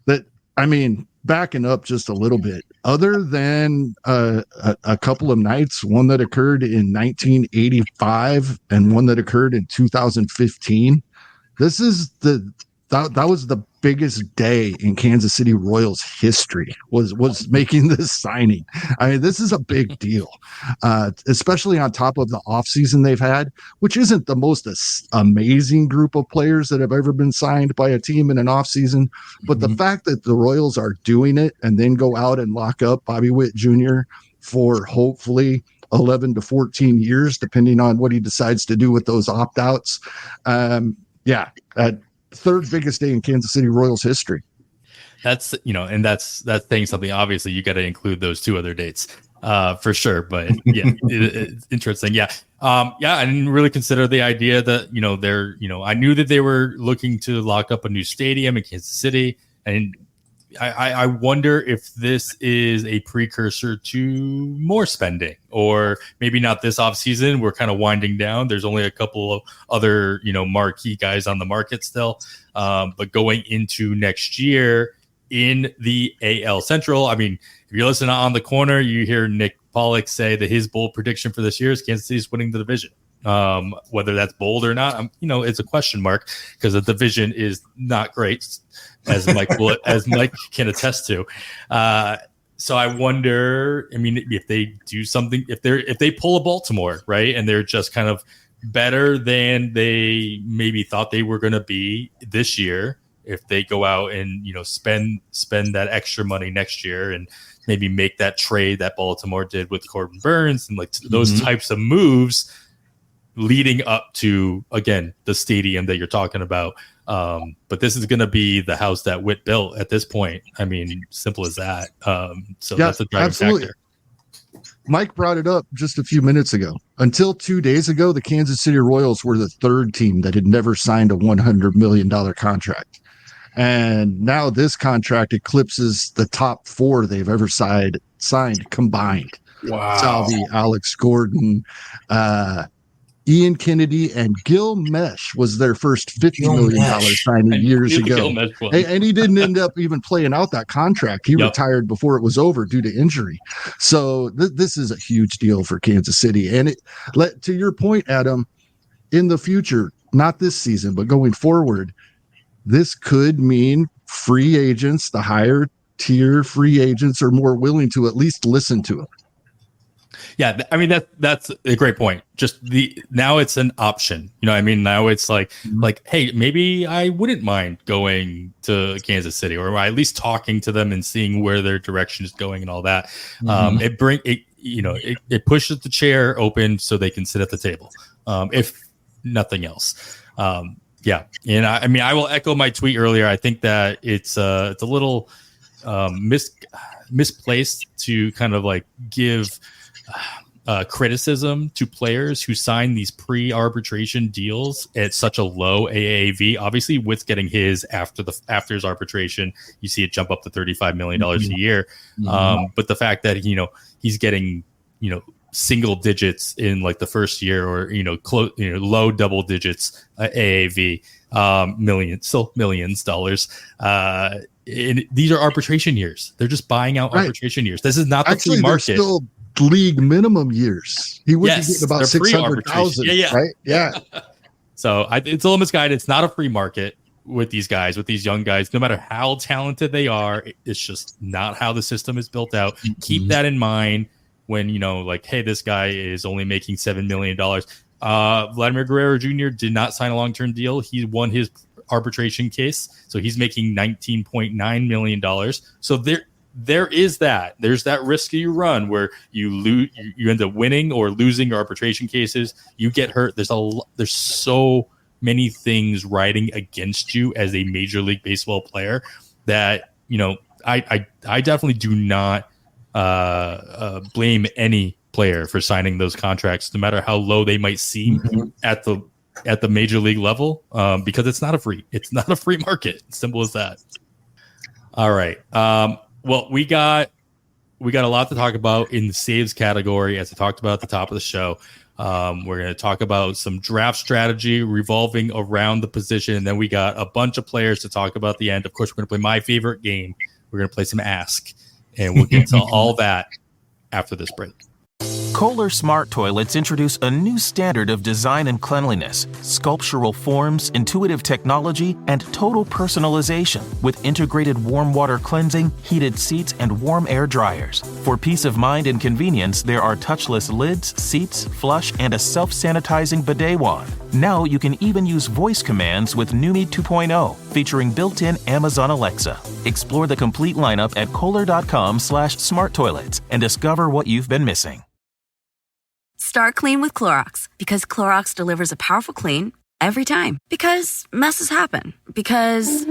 that, I mean, backing up just a little bit, other than a couple of nights, one that occurred in 1985 and one that occurred in 2015, this is that was the biggest day in Kansas City Royals history, was making this signing. I mean, this is a big deal, especially on top of the offseason they've had, which isn't the most amazing group of players that have ever been signed by a team in an offseason. But the fact that the Royals are doing it and then go out and lock up Bobby Witt Jr. for hopefully 11 to 14 years, depending on what he decides to do with those opt-outs. Third biggest day in Kansas City Royals history. That's, and that's saying something. Obviously, you got to include those two other dates for sure. But yeah, it's interesting. Yeah. I didn't really consider the idea that, I knew that they were looking to lock up a new stadium in Kansas City. And I wonder if this is a precursor to more spending, or maybe not this offseason. We're kind of winding down. There's only a couple of other, marquee guys on the market still. But going into next year in the AL Central, I mean, if you're listening on the corner, you hear Nick Pollock say that his bold prediction for this year is Kansas City's winning the division. Whether that's bold or not, it's a question mark, because the division is not great, as Mike can attest to. So I wonder, if they do something, if they pull a Baltimore, right, and they're just kind of better than they maybe thought they were going to be this year, if they go out and spend that extra money next year and maybe make that trade that Baltimore did with Corbin Burns and those types of moves leading up to, again, the stadium that you're talking about. But this is going to be the house that Witt built at this point. I mean, simple as that. That's a driving factor. Mike brought it up just a few minutes ago. Until 2 days ago, the Kansas City Royals were the third team that had never signed a $100 million contract. And now this contract eclipses the top four they've ever signed combined. Wow. Salvi, Alex Gordon, Ian Kennedy, and Gil Mesh was their first $50 million signing years ago. And he didn't end up even playing out that contract. He retired before it was over due to injury. So this is a huge deal for Kansas City. And to your point, Adam, in the future, not this season, but going forward, this could mean free agents, the higher tier free agents, are more willing to at least listen to him. Yeah, I mean that's a great point. Just now it's an option. Now it's like, hey, maybe I wouldn't mind going to Kansas City, or at least talking to them and seeing where their direction is going and all that. It pushes the chair open so they can sit at the table, if nothing else. Yeah, and I will echo my tweet earlier. I think that it's a little misplaced to kind of give criticism to players who sign these pre-arbitration deals at such a low AAV. Obviously, Witt's getting his after his arbitration. You see it jump up to $35 million a year. But the fact that he's getting single digits in the first year, or low double digits AAV, millions dollars. And these are arbitration years. They're just buying out arbitration years. This is not the free market. Still league minimum years. He would be getting about 600,000. Right? Yeah. So it's a little misguided. It's not a free market with these guys, with these young guys. No matter how talented they are, it's just not how the system is built out. Keep that in mind when hey, this guy is only making $7 million. Vladimir Guerrero Jr. did not sign a long-term deal. He won his arbitration case. So he's making $19.9 million. So there is that. There's that risk you run where you end up winning or losing your arbitration cases. You get hurt. There's so many things riding against you as a Major League Baseball player that, I definitely do not blame any player for signing those contracts, no matter how low they might seem at the major league level, because it's not a free market. Simple as that. All right. Well, we got a lot to talk about in the saves category, as I talked about at the top of the show. We're going to talk about some draft strategy revolving around the position. And then we got a bunch of players to talk about at the end. Of course, we're going to play my favorite game. We're going to play some Ask, and we'll get to all that after this break. Kohler Smart Toilets introduce a new standard of design and cleanliness, sculptural forms, intuitive technology, and total personalization with integrated warm water cleansing, heated seats, and warm air dryers. For peace of mind and convenience, there are touchless lids, seats, flush, and a self-sanitizing bidet wand. Now you can even use voice commands with Numi 2.0, featuring built-in Amazon Alexa. Explore the complete lineup at Kohler.com/smarttoilets and discover what you've been missing. Start clean with Clorox because Clorox delivers a powerful clean every time. Because messes happen. Because...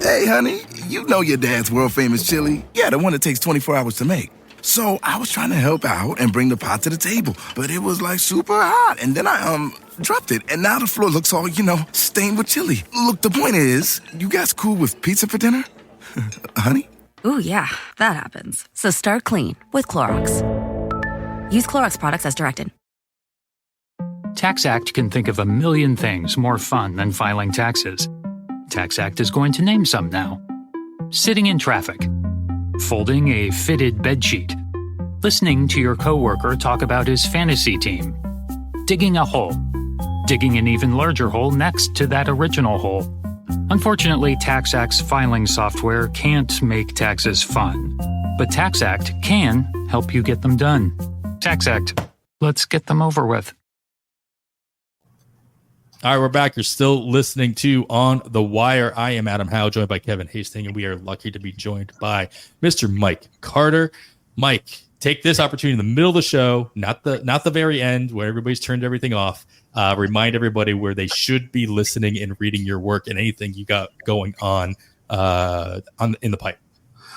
Hey, honey, you know your dad's world-famous chili. Yeah, the one that takes 24 hours to make. So I was trying to help out and bring the pot to the table, but it was like super hot. And then I dropped it, and now the floor looks all, stained with chili. Look, the point is, you guys cool with pizza for dinner? Honey? Ooh, yeah, that happens. So start clean with Clorox. Use Clorox products as directed. TaxAct can think of a million things more fun than filing taxes. TaxAct is going to name some now. Sitting in traffic. Folding a fitted bedsheet. Listening to your coworker talk about his fantasy team. Digging a hole. Digging an even larger hole next to that original hole. Unfortunately, TaxAct's filing software can't make taxes fun. But TaxAct can help you get them done. TaxAct. Let's get them over with. All right, we're back. You're still listening to On the Wire. I am Adam Howe, joined by Kevin Hasting, and we are lucky to be joined by Mr. Mike Carter. Mike, take this opportunity in the middle of the show, not the very end where everybody's turned everything off. Remind everybody where they should be listening and reading your work and anything you got going on in the pipe.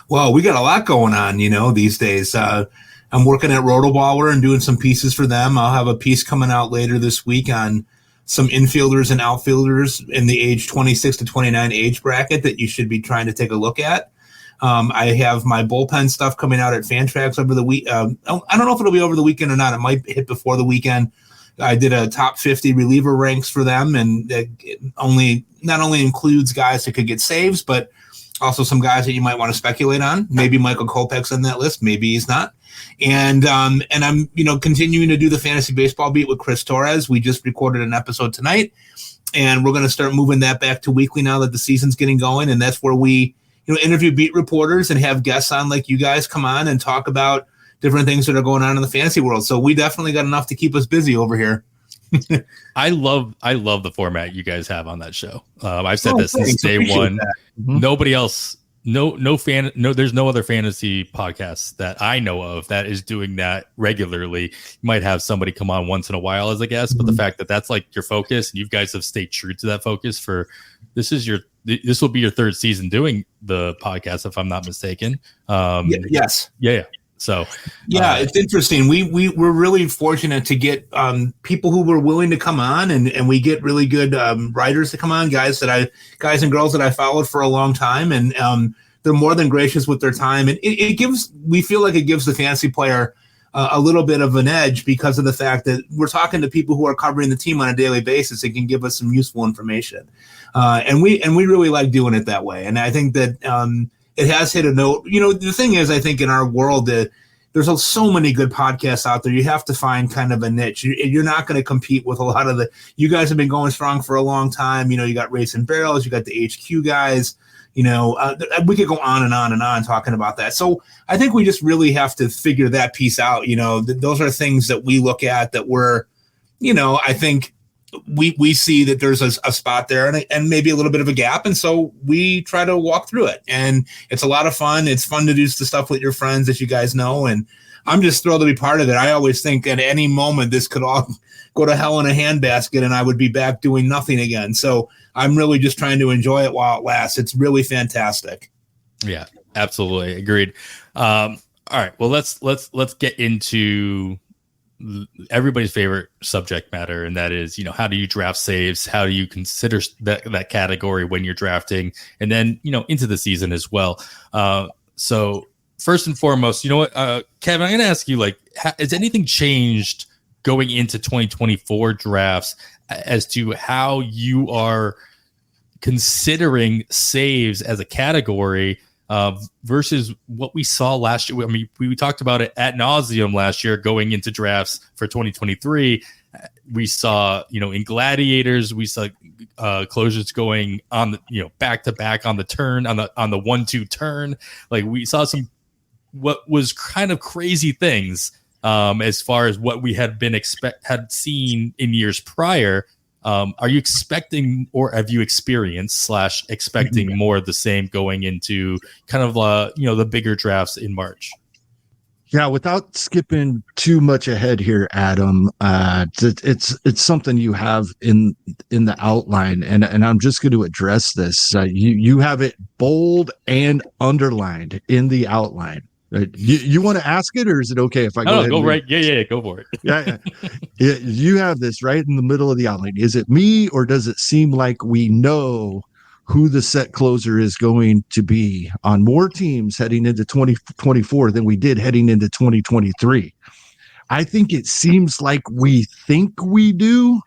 Well, we got a lot going on, these days. I'm working at Rotoballer and doing some pieces for them. I'll have a piece coming out later this week on some infielders and outfielders in the age 26 to 29 age bracket that you should be trying to take a look at. I have my bullpen stuff coming out at Fantrax over the week. I don't know if it'll be over the weekend or not. It might hit before the weekend. I did a top 50 reliever ranks for them, and it not only includes guys that could get saves, but also some guys that you might want to speculate on. Maybe Michael Kopech's on that list. Maybe he's not. And I'm, continuing to do the fantasy baseball beat with Chris Torres. We just recorded an episode tonight, and we're going to start moving that back to weekly now that the season's getting going. And that's where we, interview beat reporters and have guests on like you guys come on and talk about different things that are going on in the fantasy world. So we definitely got enough to keep us busy over here. I love the format you guys have on that show. I've said this since day one. Mm-hmm. Nobody else, there's no other fantasy podcast that I know of that is doing that regularly. You might have somebody come on once in a while as a guest, but the fact that that's like your focus and you guys have stayed true to that focus for this will be your third season doing the podcast, if I'm not mistaken. Yes. Yeah. So it's interesting. We're really fortunate to get people who were willing to come on, and we get really good writers to come on, guys and girls that I followed for a long time, and they're more than gracious with their time, and we feel like it gives the fantasy player a little bit of an edge because of the fact that we're talking to people who are covering the team on a daily basis. It can give us some useful information, and we really like doing it that way. And I think that it has hit a note. The thing is, I think in our world that there's so many good podcasts out there. You have to find kind of a niche. You're not going to compete with a lot of you guys have been going strong for a long time. You got Race and Barrels, you got the HQ guys. We could go on and on and on talking about that. So I think we just really have to figure that piece out. Those are things that we look at that we're, I think we see that there's a spot there and maybe a little bit of a gap. And so we try to walk through it, and it's a lot of fun. It's fun to do the stuff with your friends, as you guys know. And I'm just thrilled to be part of it. I always think at any moment this could all go to hell in a handbasket and I would be back doing nothing again. So I'm really just trying to enjoy it while it lasts. It's really fantastic. Yeah, absolutely. Agreed. All right. Well, let's get into everybody's favorite subject matter, and that is, how do you draft saves? How do you consider that category when you're drafting, and then into the season as well. So first and foremost, you know what, Kevin, I'm going to ask you, has anything changed going into 2024 drafts as to how you are considering saves as a category? Versus what we saw last year. I mean, we talked about it ad nauseum last year going into drafts for 2023. We saw, in Gladiators, we saw closures going on the, back to back on the turn, on the 1-2 turn. Like, we saw what was kind of crazy things as far as what we had seen in years prior. Are you expecting, or have you experienced / expecting more of the same going into kind of the bigger drafts in March? Yeah, without skipping too much ahead here, Adam, it's something you have in the outline, and I'm just going to address this. You have it bold and underlined in the outline. You want to ask it, or is it okay if I go ahead? Go right. Yeah, go for it. Yeah. You have this right in the middle of the outline. Is it me, or does it seem like we know who the set closer is going to be on more teams heading into 2024 than we did heading into 2023? I think it seems like we think we do,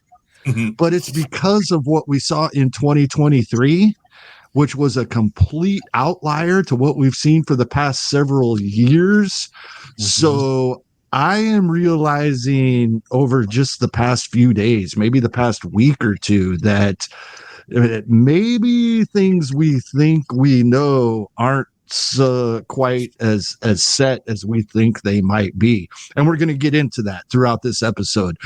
but it's because of what we saw in 2023, which was a complete outlier to what we've seen for the past several years. So I am realizing over just the past few days, maybe the past week or two, that maybe things we think we know aren't quite as set as we think they might be. And we're going to get into that throughout this episode.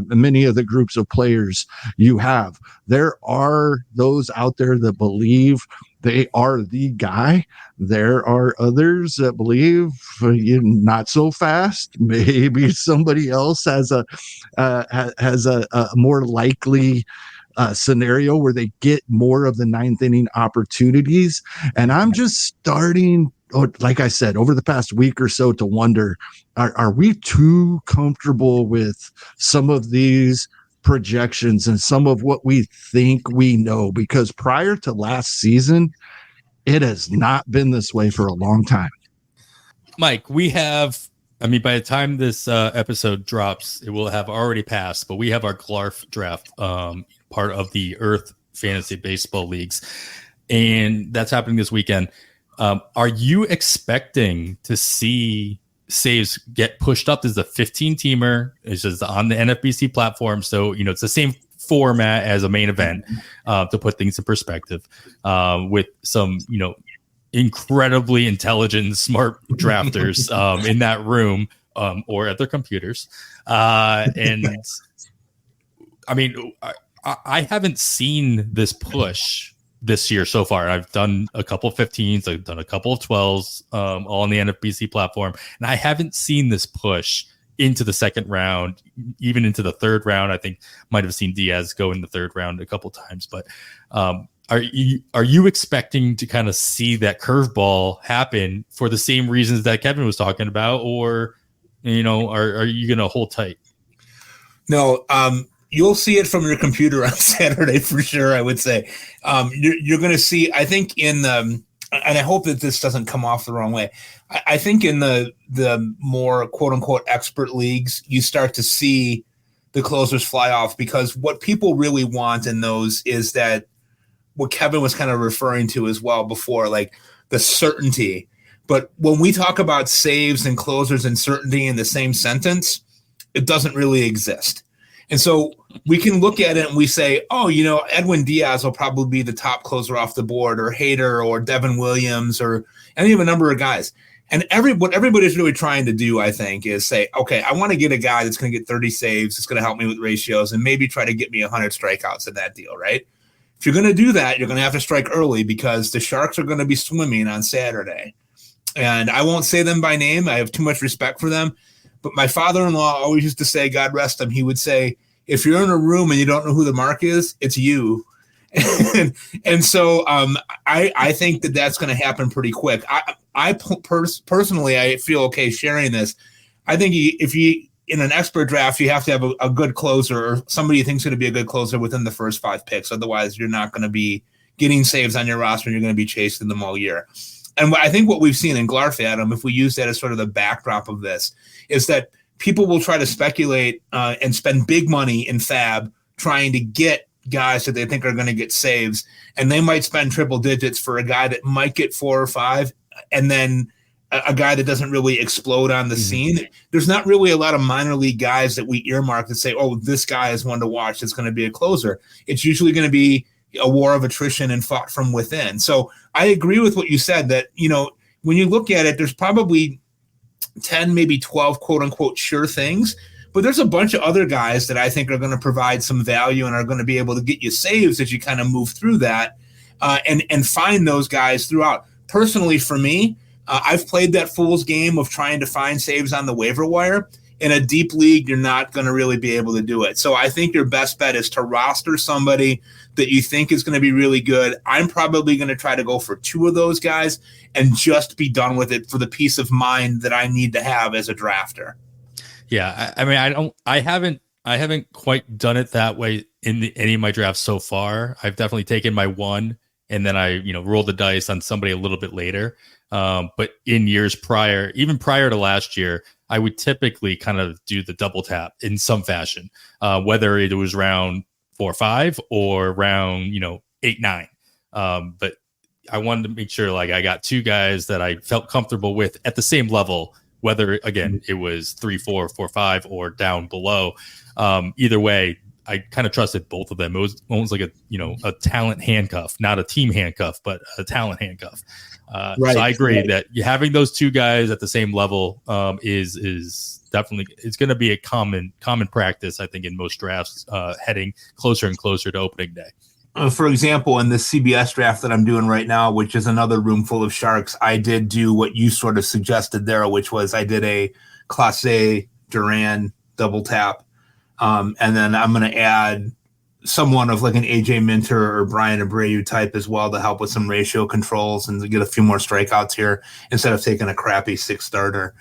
Many of the groups of players you have, there are those out there that believe they are the guy. There are others that believe not so fast. Maybe somebody else has a more likely scenario where they get more of the ninth inning opportunities. And I'm just starting, like I said, over the past week or so to wonder, are we too comfortable with some of these projections and some of what we think we know? Because prior to last season, it has not been this way for a long time. Mike, by the time this episode drops, it will have already passed, but we have our GLARF draft, part of the Earth Fantasy Baseball Leagues, and that's happening this weekend. Are you expecting to see saves get pushed up? This is a 15-teamer. It's just on the NFBC platform, so it's the same format as a main event, to put things in perspective, with some incredibly intelligent and smart drafters in that room, or at their computers. And I mean, I haven't seen this push this year so far. I've done a couple of 15s, I've done a couple of 12s, all on the NFBC platform, and I haven't seen this push into the second round, even into the third round. I think might have seen Diaz go in the third round a couple times, but are you expecting to kind of see that curveball happen for the same reasons that Kevin was talking about, or are you going to hold tight? No, you'll see it from your computer on Saturday for sure. I would say you're going to see, I think and I hope that this doesn't come off the wrong way. I think in the more quote unquote expert leagues, you start to see the closers fly off, because what people really want in those is that what Kevin was kind of referring to as well before, like the certainty. But when we talk about saves and closers and certainty in the same sentence, it doesn't really exist. And so we can look at it and we say, oh, Edwin Diaz will probably be the top closer off the board, or Hader, or Devin Williams, or any of a number of guys. And what everybody's really trying to do, I think, is say, okay, I want to get a guy that's going to get 30 saves, that's going to help me with ratios, and maybe try to get me 100 strikeouts in that deal, right? If you're going to do that, you're going to have to strike early because the Sharks are going to be swimming on Saturday. And I won't say them by name. I have too much respect for them. But my father-in-law always used to say, God rest him, he would say, if you're in a room and you don't know who the mark is, it's you. and so I think that that's going to happen pretty quick. Personally, I feel okay sharing this. I think if you in an expert draft, you have to have a good closer or somebody you think is going to be a good closer within the first 5 picks. Otherwise, you're not going to be getting saves on your roster and you're going to be chasing them all year. And I think what we've seen in Glarf, Adam, if we use that as sort of the backdrop of this, is that people will try to speculate and spend big money in fab trying to get guys that they think are going to get saves. And they might spend triple digits for a guy that might get 4 or 5 and then a guy that doesn't really explode on the scene. There's not really a lot of minor league guys that we earmark that say, oh, this guy is one to watch. It's going to be a closer. It's usually going to be a war of attrition and fought from within. So I agree with what you said that, when you look at it, there's probably 10, maybe 12 quote unquote sure things, but there's a bunch of other guys that I think are going to provide some value and are going to be able to get you saves as you kind of move through that and find those guys throughout. Personally, for me, I've played that fool's game of trying to find saves on the waiver wire. In a deep league, you're not going to really be able to do it. So I think your best bet is to roster somebody that you think is going to be really good. I'm probably going to try to go for 2 of those guys and just be done with it for the peace of mind that I need to have as a drafter. Yeah, I mean, I haven't quite done it that way in any of my drafts so far. I've definitely taken my 1 and then I, rolled the dice on somebody a little bit later. But in years prior, even prior to last year, I would typically kind of do the double tap in some fashion, whether it was round 4 or 5 or round, 8, 9. But I wanted to make sure like I got 2 guys that I felt comfortable with at the same level, whether again, it was 3, 4, 4, 5 or down below. Either way, I kind of trusted both of them. It was almost like a talent handcuff, not a team handcuff, but a talent handcuff. Right. So I agree that having those 2 guys at the same level is definitely, it's going to be a common practice, I think, in most drafts heading closer and closer to opening day. For example, in this CBS draft that I'm doing right now, which is another room full of Sharks, I did do what you sort of suggested there, which was I did a Clase Duran double tap. And then I'm going to add someone of like an AJ Minter or Brian Abreu type as well to help with some ratio controls and to get a few more strikeouts here instead of taking a crappy 6 starter.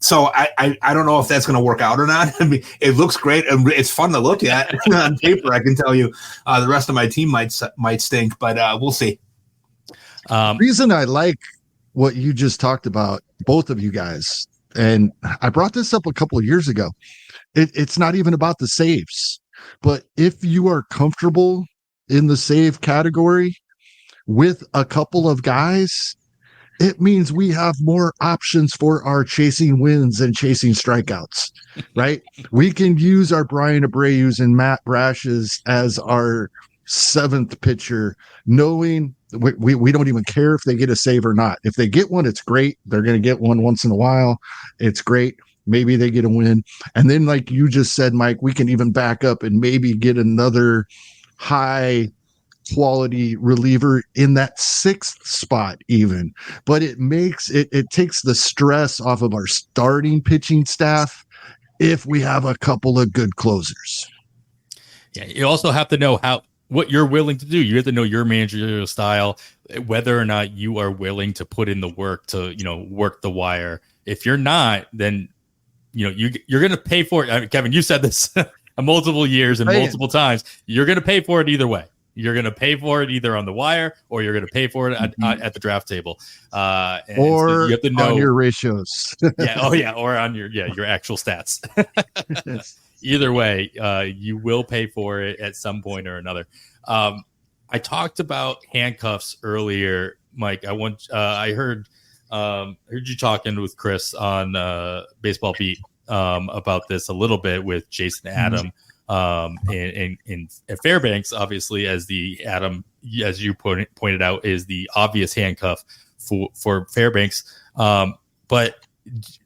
So I don't know if that's going to work out or not. I mean, it looks great and it's fun to look at on paper. I can tell you the rest of my team might stink, but we'll see. Reason I like what you just talked about, both of you guys, and I brought this up a couple of years ago. It's not even about the saves, but if you are comfortable in the save category with a couple of guys, it means we have more options for our chasing wins and chasing strikeouts, right? We can use our Brian Abreu's and Matt Brash's as our 7th pitcher, knowing we don't even care if they get a save or not. If they get one, it's great. They're going to get one once in a while. It's great. Maybe they get a win. And then, like you just said, Mike, we can even back up and maybe get another high quality reliever in that 6th spot even. But it makes it takes the stress off of our starting pitching staff if we have a couple of good closers. Yeah, you also have to know what you're willing to do. You have to know your managerial style, whether or not you are willing to put in the work to, work the wire. If you're not, then you're going to pay for it. I mean, Kevin, you said this multiple years and multiple times. You're going to pay for it either way. You're going to pay for it either on the wire or you're going to pay for it at the draft table. Or so you have to know on your ratios. Yeah. Oh, yeah. Or on your actual stats. Either way, you will pay for it at some point or another. I talked about handcuffs earlier, Mike. I heard you talking with Chris on Baseball Beat about this a little bit with Jason Adam and Fairbanks, obviously, as the Adam, as you pointed out, is the obvious handcuff for Fairbanks. But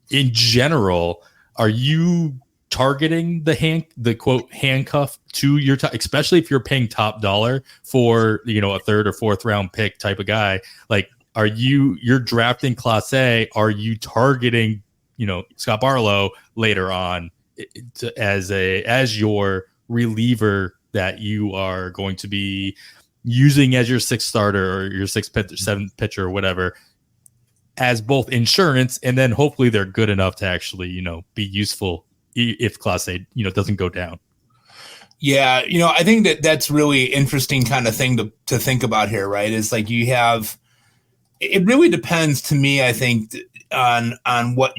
in general, are you targeting the quote handcuff to your especially if you're paying top dollar for, you know, a third or fourth round pick type of guy? Like, you're drafting Class A, are you targeting, you know, Scott Barlow later on as your reliever that you are going to be using as your sixth starter or your sixth pitcher, seventh pitcher or whatever, as both insurance, and then hopefully they're good enough to actually, you know, be useful if Class A, you know, doesn't go down? Yeah, you know, I think that's really interesting kind of thing to think about here, right? Is like it really depends to me, I think, on what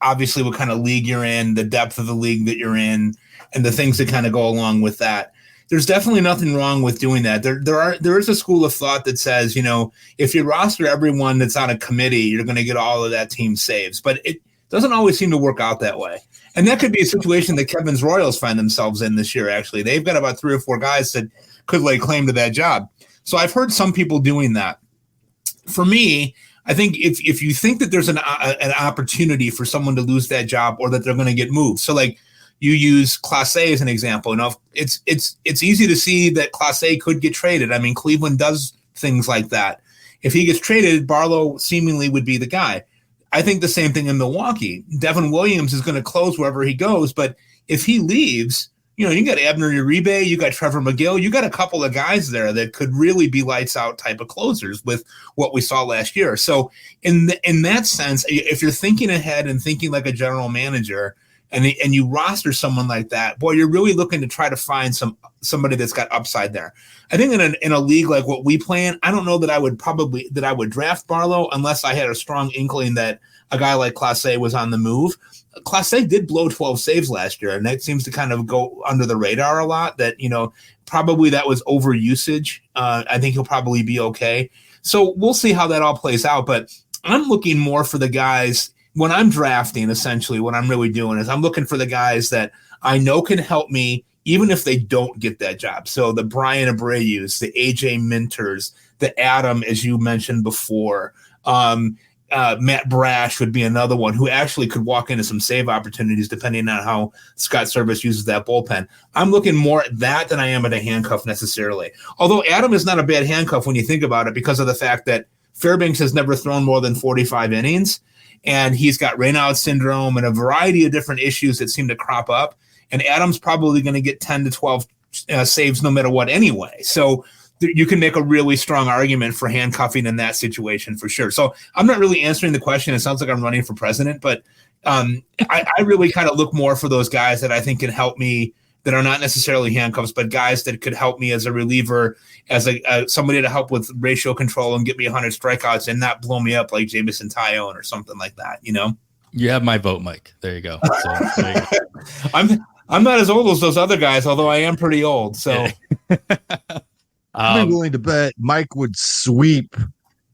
obviously what kind of league you're in, the depth of the league that you're in, and the things that kind of go along with that. There's definitely nothing wrong with doing that. There is a school of thought that says, you know, if you roster everyone that's on a committee, you're going to get all of that team saves, but it doesn't always seem to work out that way. And that could be a situation that Kevin's Royals find themselves in this year. Actually, they've got about 3 or 4 guys that could lay claim to that job. So I've heard some people doing that. For me, I think if you think that there's an opportunity for someone to lose that job or that they're going to get moved, so like you use Class A as an example. You know, it's easy to see that Class A could get traded. I mean, Cleveland does things like that. If he gets traded, Barlow seemingly would be the guy. I think the same thing in Milwaukee. Devin Williams is going to close wherever he goes, but if he leaves, you know, you got Abner Uribe, you got Trevor McGill, you got a couple of guys there that could really be lights out type of closers with what we saw last year. So in that sense, if you're thinking ahead and thinking like a general manager and you roster someone like that, boy, you're really looking to try to find somebody that's got upside there. I think in a league like what we play in, I don't know that I would draft Barlow unless I had a strong inkling that a guy like Class A was on the move. Class A did blow 12 saves last year, and that seems to kind of go under the radar a lot. That, you know, probably that was over usage. I think he'll probably be okay. So we'll see how that all plays out. But I'm looking more for the guys when I'm drafting. Essentially, what I'm really doing is I'm looking for the guys that I know can help me, even if they don't get that job. So the Brian Abreu's, the AJ Minters, the Adam, as you mentioned before. Matt Brash would be another one who actually could walk into some save opportunities depending on how Scott Service uses that bullpen. I'm looking more at that than I am at a handcuff necessarily. Although Adam is not a bad handcuff when you think about it because of the fact that Fairbanks has never thrown more than 45 innings, and he's got Raynaud syndrome and a variety of different issues that seem to crop up. And Adam's probably going to get 10 to 12 saves no matter what anyway. So you can make a really strong argument for handcuffing in that situation for sure. So I'm not really answering the question. It sounds like I'm running for president, but I really kind of look more for those guys that I think can help me that are not necessarily handcuffs, but guys that could help me as a reliever, as somebody to help with ratio control and get me 100 strikeouts and not blow me up like Jamison Tyone or something like that. You know, you have my vote, Mike. There you go. So, there you go. I'm not as old as those other guys, although I am pretty old. So. I'd be willing to bet Mike would sweep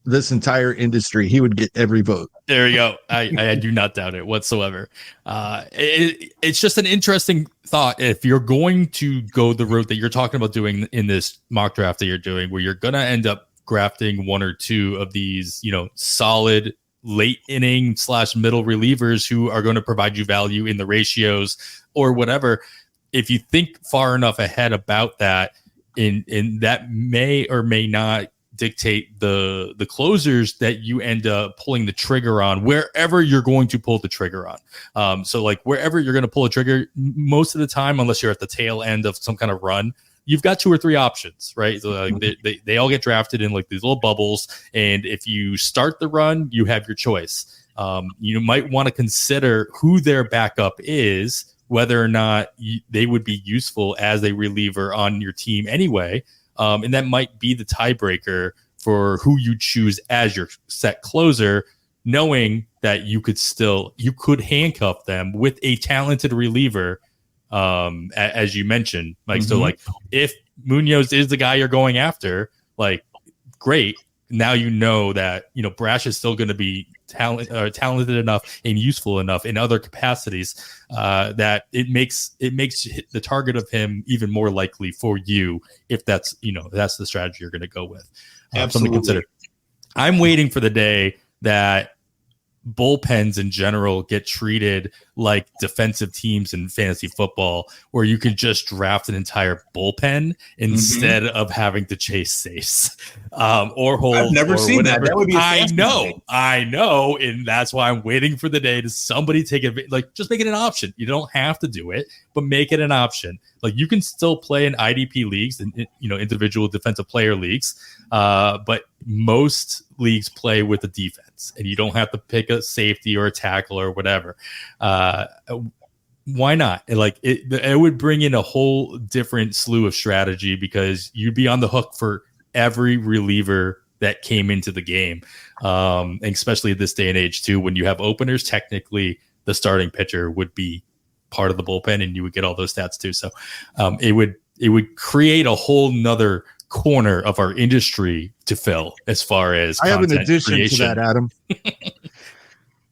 this entire industry. He would get every vote. There you go. I do not doubt it whatsoever. It's just an interesting thought. If you're going to go the route that you're talking about doing in this mock draft that you're doing, where you're going to end up grafting 1 or 2 of these, you know, solid late inning / middle relievers who are going to provide you value in the ratios or whatever. If you think far enough ahead about that, in that may or may not dictate the closers that you end up pulling the trigger on wherever you're going to pull the trigger on. So like wherever you're going to pull a trigger, most of the time, unless you're at the tail end of some kind of run, you've got 2 or 3 options, right? So like they all get drafted in like these little bubbles. And if you start the run, you have your choice. You might want to consider who their backup is, whether or not they would be useful as a reliever on your team anyway. And that might be the tiebreaker for who you choose as your set closer, knowing that you could handcuff them with a talented reliever, as you mentioned. Like, so like if Munoz is the guy you're going after, like, great. Now you know that, you know, Brash is still going to be talented enough and useful enough in other capacities that it makes the target of him even more likely for you if that's, you know, that's the strategy you're going to go with. Something to consider. I'm waiting for the day that bullpens in general get treated like defensive teams in fantasy football, where you can just draft an entire bullpen instead of having to chase saves or hold. I've never seen whatever. that. That would be I know, and that's why I'm waiting for the day to somebody take it. Like, just make it an option. You don't have to do it, but make it an option. Like, you can still play in IDP leagues and individual defensive player leagues, but most leagues play with a defense, and you don't have to pick a safety or a tackle or whatever. Why not? It would bring in a whole different slew of strategy, because you'd be on the hook for every reliever that came into the game, and especially this day and age too, when you have openers. Technically, the starting pitcher would be part of the bullpen, and you would get all those stats too. So it would create a whole nother corner of our industry to fill as far as I have an addition creation. to that, Adam.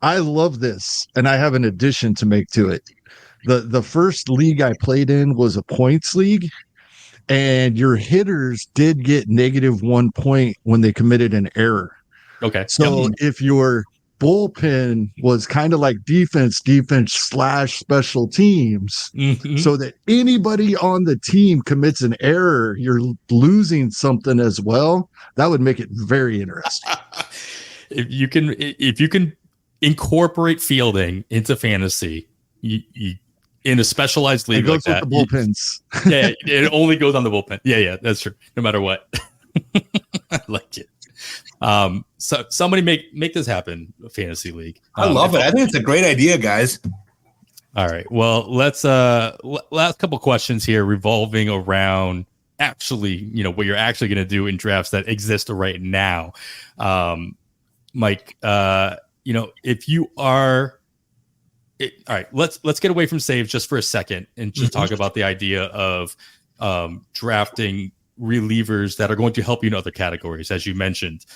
I love this, and I have an addition to make to it. The first league I played in was a points league, and your hitters did get -1 point when they committed an error. Okay. So if your bullpen was kind of like defense / special teams, so that anybody on the team commits an error, you're losing something as well. That would make it very interesting. If you can incorporate fielding into fantasy, you in a specialized league, it goes like with that, the bullpens. Yeah, it only goes on the bullpen. Yeah, that's true. No matter what. I like it. So somebody make this happen, fantasy league. I love it. I think it's a great idea, guys. All right. Well, let's last couple questions here revolving around actually, what you're actually going to do in drafts that exist right now. Mike, if you are all right, let's get away from saves just for a second and just talk about the idea of drafting relievers that are going to help you in other categories. As you mentioned,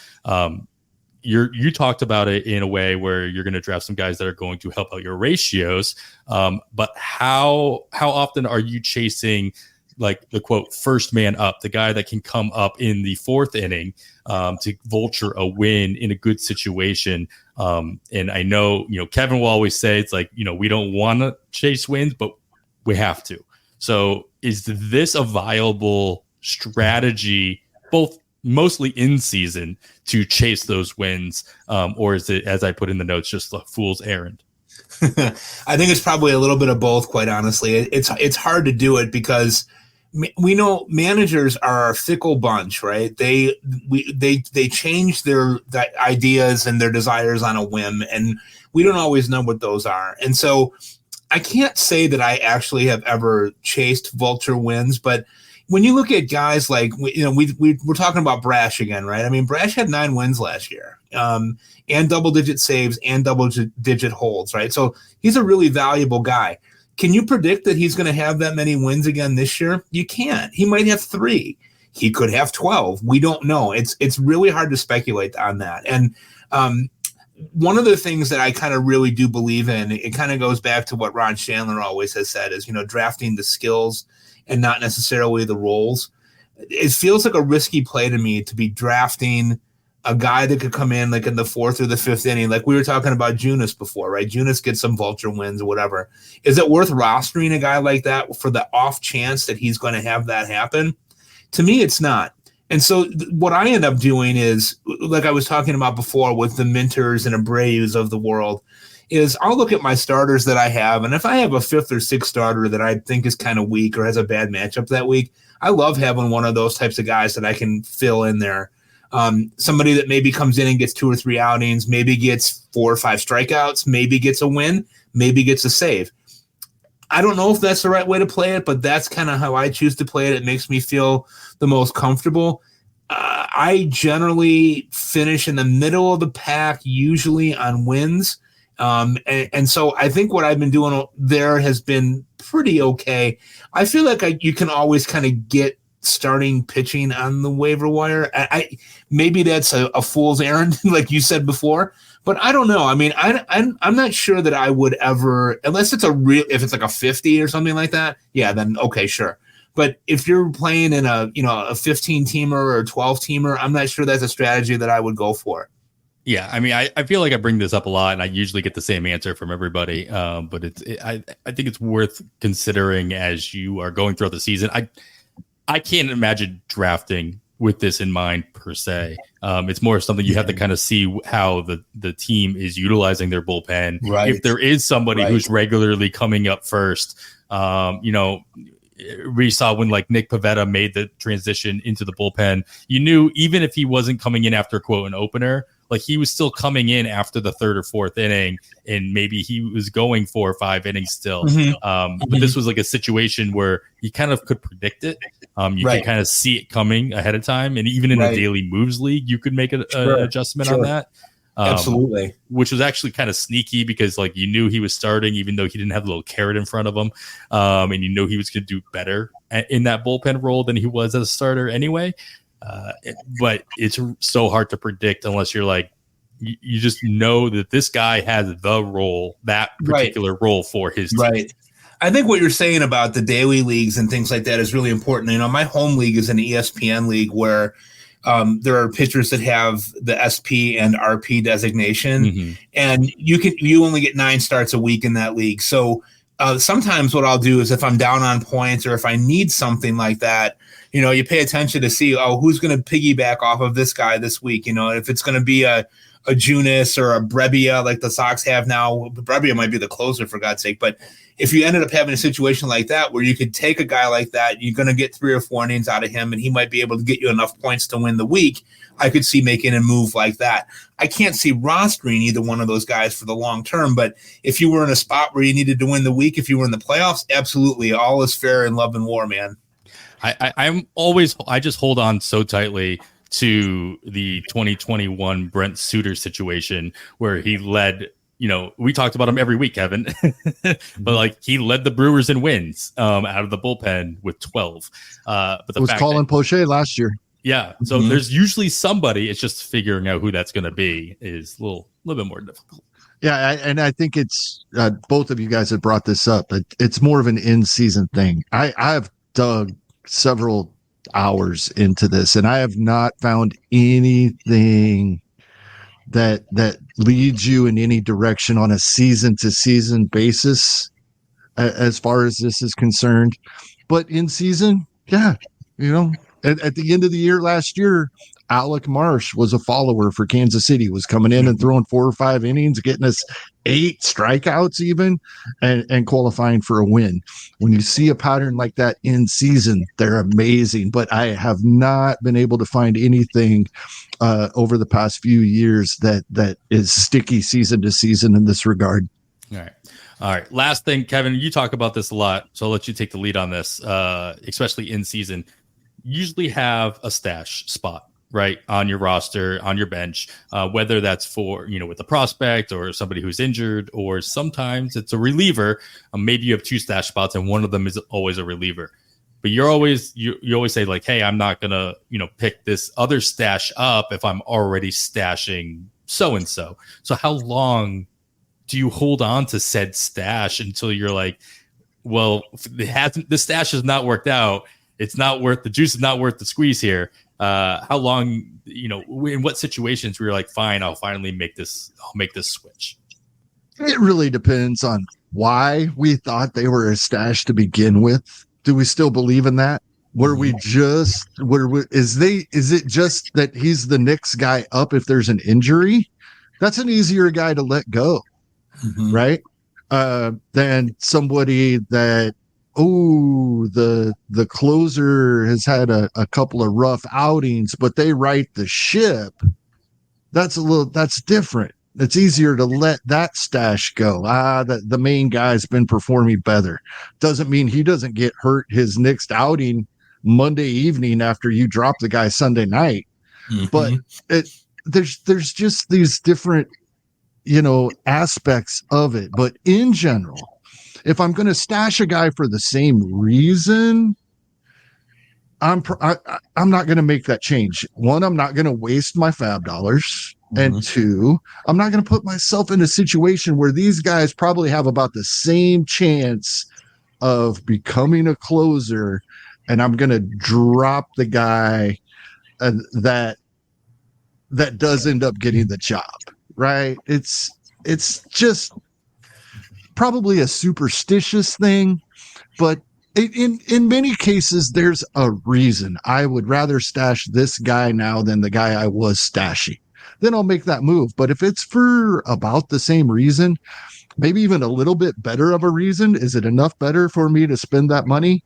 you talked about it in a way where you're going to draft some guys that are going to help out your ratios. But how often are you chasing, like, the quote first man up, the guy that can come up in the fourth inning to vulture a win in a good situation? And I know, Kevin will always say it's like, we don't want to chase wins, but we have to. So is this a viable strategy, both mostly in season, to chase those wins? Or is it, as I put in the notes, just a fool's errand? I think it's probably a little bit of both, quite honestly. It's hard to do it because we know managers are a fickle bunch, right? They change their ideas and their desires on a whim, and we don't always know what those are. And so I can't say that I actually have ever chased vulture wins, but when you look at guys like, we're talking about Brash again, right? I mean, Brash had 9 wins last year, and double-digit saves and double-digit holds, right? So he's a really valuable guy. Can you predict that he's going to have that many wins again this year? You can't. He might have 3. He could have 12. We don't know. It's really hard to speculate on that. And one of the things that I kind of really do believe in, it kind of goes back to what Ron Chandler always has said, is, drafting the skills and not necessarily the roles. It feels like a risky play to me to be drafting a guy that could come in like in the 4th or the 5th inning. Like we were talking about Junis before, right? Junis gets some vulture wins or whatever. Is it worth rostering a guy like that for the off chance that he's going to have that happen? To me, it's not. And so what I end up doing is, like I was talking about before with the Minters and Abreu's of the world, is I'll look at my starters that I have, and if I have a 5th or 6th starter that I think is kind of weak or has a bad matchup that week, I love having one of those types of guys that I can fill in there. Somebody that maybe comes in and gets 2 or 3 outings, maybe gets 4 or 5 strikeouts, maybe gets a win, maybe gets a save. I don't know if that's the right way to play it, but that's kind of how I choose to play it. It makes me feel the most comfortable. I generally finish in the middle of the pack, usually on wins. And so I think what I've been doing there has been pretty okay. I feel like you can always kind of get starting pitching on the waiver wire. Maybe that's a fool's errand, like you said before, but I don't know. I mean, I'm not sure that I would ever, unless it's if it's like a 50 or something like that. Yeah, then okay, sure. But if you're playing in a 15 teamer or a 12 teamer, I'm not sure that's a strategy that I would go for. Yeah, I mean, I feel like I bring this up a lot, and I usually get the same answer from everybody. But I think it's worth considering as you are going throughout the season. I can't imagine drafting with this in mind per se. It's more something you have to kind of see how the team is utilizing their bullpen. Right. If there is somebody Right. who's regularly coming up first, we saw when like Nick Pivetta made the transition into the bullpen, you knew even if he wasn't coming in after quote an opener, like he was still coming in after the third or fourth inning, and maybe he was going 4 or 5 innings still. But this was like a situation where you kind of could predict it. You Right. can kind of see it coming ahead of time, and even in the daily moves league, you could make an adjustment on that. Absolutely. Which was actually kind of sneaky because like you knew he was starting, even though he didn't have the little carrot in front of him, and you know he was going to do better in that bullpen role than he was as a starter anyway. But it's so hard to predict unless you're like you just know that this guy has the role, that particular role for his team. Right. I think what you're saying about the daily leagues and things like that is really important. You know, my home league is an ESPN league where there are pitchers that have the SP and RP designation, and you only get 9 starts a week in that league. So sometimes what I'll do is if I'm down on points or if I need something like that, you know, you pay attention to see, who's going to piggyback off of this guy this week. You know, if it's going to be a Junis or a Brebbia like the Sox have now. Brebbia might be the closer, for God's sake. But if you ended up having a situation like that where you could take a guy like that, you're going to get 3 or 4 innings out of him, and he might be able to get you enough points to win the week. I could see making a move like that. I can't see rostering either one of those guys for the long term, but if you were in a spot where you needed to win the week, if you were in the playoffs, absolutely. All is fair in love and war, man. I just hold on so tightly to the 2021 Brent Suter situation where he led, you know, we talked about him every week, Kevin, but like he led the Brewers in wins out of the bullpen with 12. But it was Colin Poche last year. Yeah. So there's usually somebody. It's just figuring out who that's going to be is a little bit more difficult. Yeah. And I think it's both of you guys have brought this up. It's more of an in-season thing. I have dug several hours into this, and I have not found anything that leads you in any direction on a season to season basis as far as this is concerned. But in season, yeah, you know, at the end of the year last year, Alec Marsh was a follower for Kansas City, was coming in and throwing 4 or 5 innings, getting us 8 strikeouts even, and qualifying for a win. When you see a pattern like that in season, they're amazing. But I have not been able to find anything over the past few years that is sticky season to season in this regard. All right. Last thing, Kevin, you talk about this a lot, so I'll let you take the lead on this, especially in season. Usually have a stash spot, right, on your roster, on your bench, whether that's for, you know, with a prospect or somebody who's injured, or sometimes it's a reliever. Maybe you have 2 stash spots and one of them is always a reliever. But you always say like, hey, I'm not going to, you know, pick this other stash up if I'm already stashing so-and-so. So how long do you hold on to said stash until you're like, well, the stash has not worked out. It's not worth the juice is not worth the squeeze here. How long, you know, in what situations where you're like, fine, I'll finally make this switch? It really depends on why we thought they were a stash to begin with. Do we still believe in that? Is it just that he's the next guy up if there's an injury? That's an easier guy to let go, right? Than somebody that, the closer has had a couple of rough outings, but they right the ship. That's different. It's easier to let that stash go. The main guy's been performing better. Doesn't mean he doesn't get hurt his next outing Monday evening after you drop the guy Sunday night. But there's just these different, you know, aspects of it. But in general, if I'm going to stash a guy for the same reason, I'm not going to make that change. 1, I'm not going to waste my fab dollars. And 2, I'm not going to put myself in a situation where these guys probably have about the same chance of becoming a closer, and I'm going to drop the guy that that does end up getting the job, right? It's just probably a superstitious thing, but in many cases, there's a reason. I would rather stash this guy now than the guy I was stashing. Then I'll make that move. But if it's for about the same reason, maybe even a little bit better of a reason, is it enough better for me to spend that money?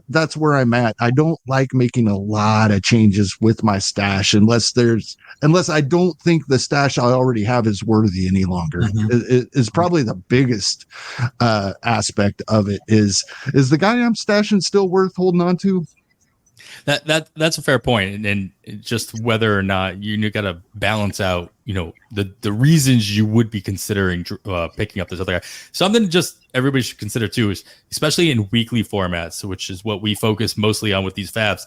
That's where I'm at. I don't like making a lot of changes with my stash unless I don't think the stash I already have is worthy any longer. Is probably the biggest aspect of it. Is the guy I'm stashing still worth holding on to? That's a fair point, and just whether or not you got to balance out, the reasons you would be considering picking up this other guy. Something just everybody should consider too is, especially in weekly formats, which is what we focus mostly on with these fabs.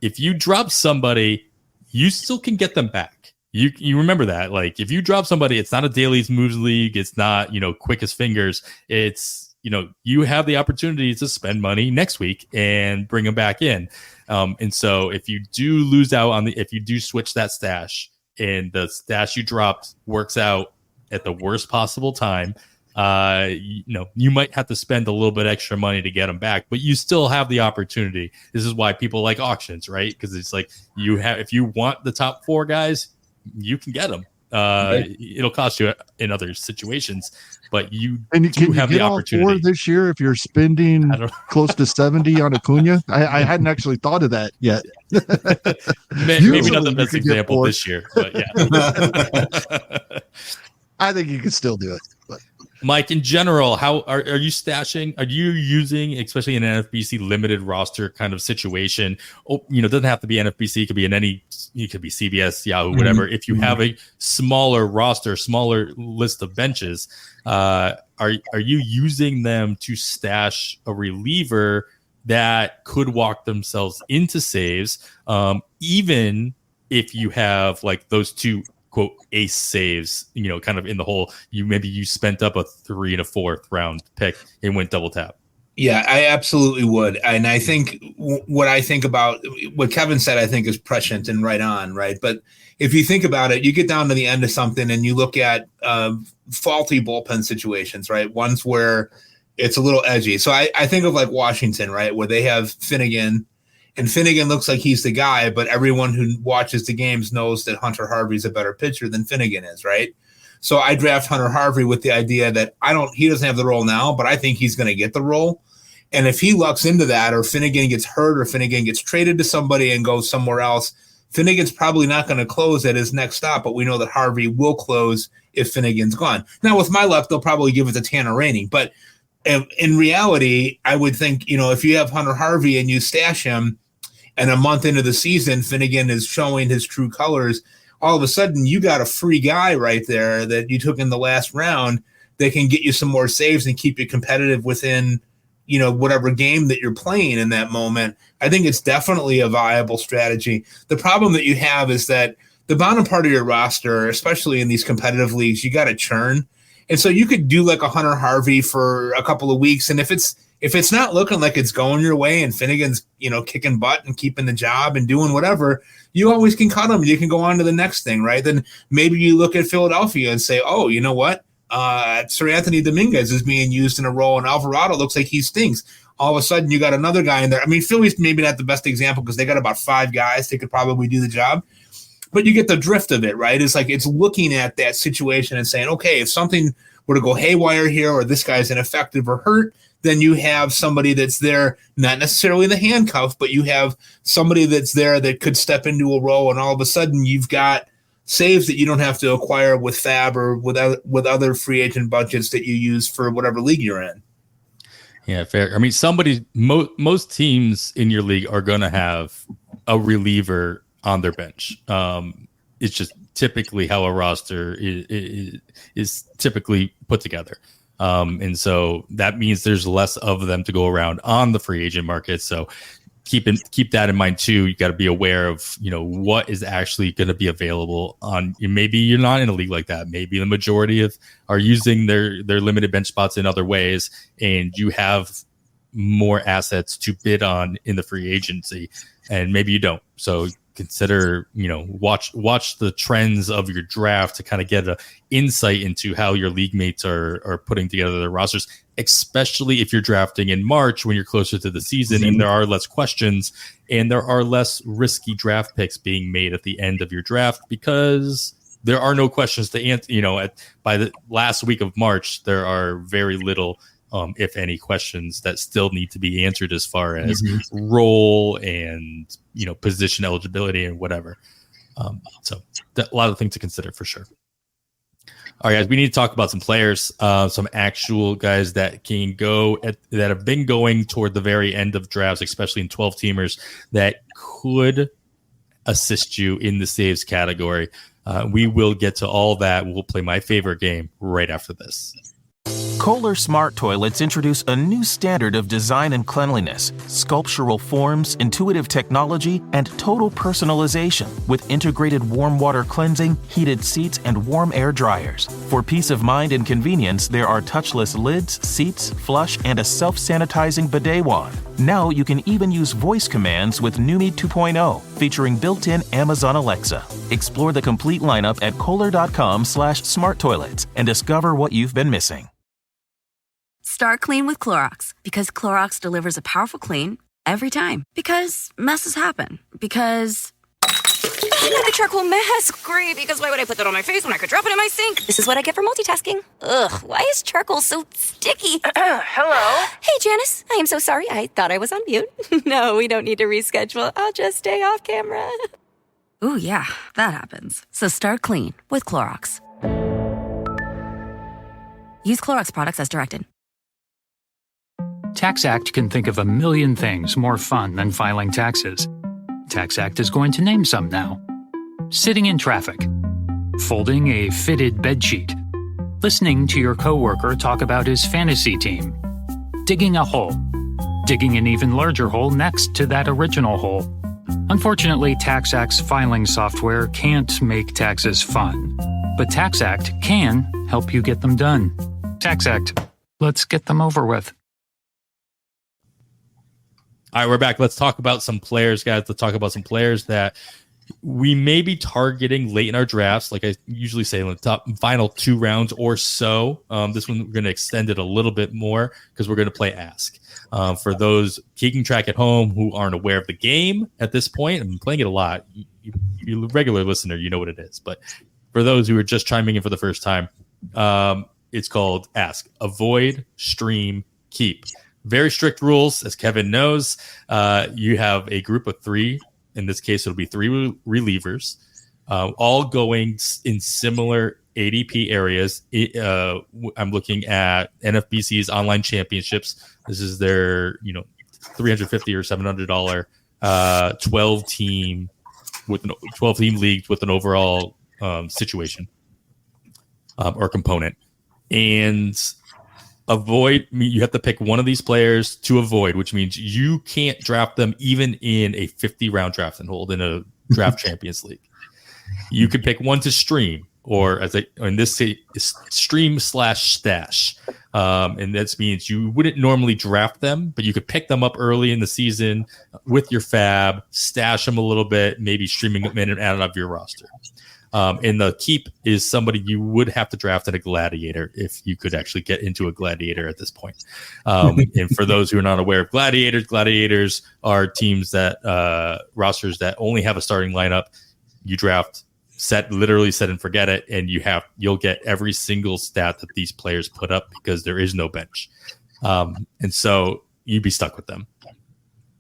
If you drop somebody, you still can get them back. You remember that, like if you drop somebody, it's not a dailies moves league. It's not quick as fingers. It's you have the opportunity to spend money next week and bring them back in. And so if you do lose out if you do switch that stash and the stash you dropped works out at the worst possible time, you might have to spend a little bit extra money to get them back, but you still have the opportunity. This is why people like auctions, right? Because it's like if you want the top 4 guys, you can get them. It'll cost you in other situations, but you do have the opportunity. All 4 this year if you're spending close to 70 on Acuna. I hadn't actually thought of that yet. Maybe not the best example this year, but yeah. I think you could still do it. But. Mike, in general, how are you stashing? Are you using, especially in an NFBC limited roster kind of situation? It doesn't have to be NFBC. It could be it could be CBS, Yahoo, whatever. If you have a smaller roster, smaller list of benches, are you using them to stash a reliever that could walk themselves into saves, even if you have like those 2 quote ace saves, kind of in the hole? You spent up a 3 and a 4th round pick and went double tap. Yeah, I absolutely would. And I think what I think about what Kevin said, I think is prescient and right on, right? But if you think about it, you get down to the end of something and you look at faulty bullpen situations, right? Ones where it's a little edgy. So I think of like Washington, right? Where they have Finnegan, and Finnegan looks like he's the guy, but everyone who watches the games knows that Hunter Harvey's a better pitcher than Finnegan is, right? So I draft Hunter Harvey with the idea that he doesn't have the role now, but I think he's going to get the role. And if he lucks into that, or Finnegan gets hurt, or Finnegan gets traded to somebody and goes somewhere else, Finnegan's probably not going to close at his next stop, but we know that Harvey will close if Finnegan's gone. Now, with my luck, they'll probably give it to Tanner Rainey, but in reality, I would think, if you have Hunter Harvey and you stash him, and a month into the season, Finnegan is showing his true colors, all of a sudden you got a free guy right there that you took in the last round that can get you some more saves and keep you competitive within, whatever game that you're playing in that moment. I think it's definitely a viable strategy. The problem that you have is that the bottom part of your roster, especially in these competitive leagues, you got to churn. And so you could do like a Hunter Harvey for a couple of weeks. And if it's not looking like it's going your way and Finnegan's, kicking butt and keeping the job and doing whatever, you always can cut him. You can go on to the next thing, right? Then maybe you look at Philadelphia and say, oh, you know what? Sir Anthony Dominguez is being used in a role and Alvarado looks like he stinks. All of a sudden you got another guy in there. I mean, Philly's maybe not the best example because they got about 5 guys that could probably do the job. But you get the drift of it, right? It's like it's looking at that situation and saying, okay, if something were to go haywire here or this guy's ineffective or hurt, then you have somebody that's there, not necessarily the handcuff, but you have somebody that's there that could step into a role, and all of a sudden you've got saves that you don't have to acquire with Fab or with other free agent budgets that you use for whatever league you're in. Yeah, fair. I mean, most teams in your league are going to have a reliever on their bench. It's just typically how a roster is typically put together. And so that means there's less of them to go around on the free agent market. So keep that in mind too. You got to be aware of, what is actually going to be available on. Maybe you're not in a league like that. Maybe the majority are using their limited bench spots in other ways, and you have more assets to bid on in the free agency, and maybe you don't. So consider, watch the trends of your draft to kind of get an insight into how your league mates are putting together their rosters, especially if you're drafting in March when you're closer to the season and there are less questions and there are less risky draft picks being made at the end of your draft because there are no questions to answer. By the last week of March, there are very little, if any, questions that still need to be answered as far as role and position eligibility and whatever. So a lot of things to consider for sure. All right, guys, we need to talk about some players, some actual guys that can go that have been going toward the very end of drafts, especially in 12 teamers, that could assist you in the saves category. We will get to all that. We'll play my favorite game right after this. Kohler Smart Toilets introduce a new standard of design and cleanliness, sculptural forms, intuitive technology, and total personalization with integrated warm water cleansing, heated seats, and warm air dryers. For peace of mind and convenience, there are touchless lids, seats, flush, and a self-sanitizing bidet wand. Now you can even use voice commands with Numi 2.0, featuring built-in Amazon Alexa. Explore the complete lineup at kohler.com/smarttoilets and discover what you've been missing. Start clean with Clorox because Clorox delivers a powerful clean every time. Because messes happen. Because the charcoal mask. Great, because why would I put that on my face when I could drop it in my sink? This is what I get for multitasking. Ugh, why is charcoal so sticky? Hello? Hey, Janice. I am so sorry. I thought I was on mute. No, we don't need to reschedule. I'll just stay off camera. Ooh, yeah, that happens. So start clean with Clorox. Use Clorox products as directed. TaxAct can think of a million things more fun than filing taxes. TaxAct is going to name some now. Sitting in traffic. Folding a fitted bedsheet. Listening to your coworker talk about his fantasy team. Digging a hole. Digging an even larger hole next to that original hole. Unfortunately, TaxAct's filing software can't make taxes fun. But TaxAct can help you get them done. TaxAct. Let's get them over with. All right, we're back. Let's talk about some players, guys. Let's talk about some players that we may be targeting late in our drafts, like I usually say in the final 2 rounds or so. This one, we're going to extend it a little bit more because we're going to play Ask. For those keeping track at home who aren't aware of the game at this point, I'm playing it a lot. You regular listener, you know what it is. But for those who are just chiming in for the first time, it's called Ask. Avoid, stream, keep. Very strict rules, as Kevin knows. You have a group of 3. In this case, it'll be 3 relievers, all going in similar ADP areas. I'm looking at NFBC's online championships. This is their, $350 or $700 12 team leagues with an overall situation or component. And you have to pick one of these players to avoid, which means you can't draft them even in a 50-round draft and hold in a draft champions league. You could pick one to stream, or in this case, stream/stash. And that means you wouldn't normally draft them, but you could pick them up early in the season with your fab, stash them a little bit, maybe streaming them in and out of your roster. And the keep is somebody you would have to draft at a gladiator if you could actually get into a gladiator at this point. And for those who are not aware of gladiators are teams that rosters that only have a starting lineup. You draft, set and forget it, and you'll get every single stat that these players put up because there is no bench. And so you'd be stuck with them.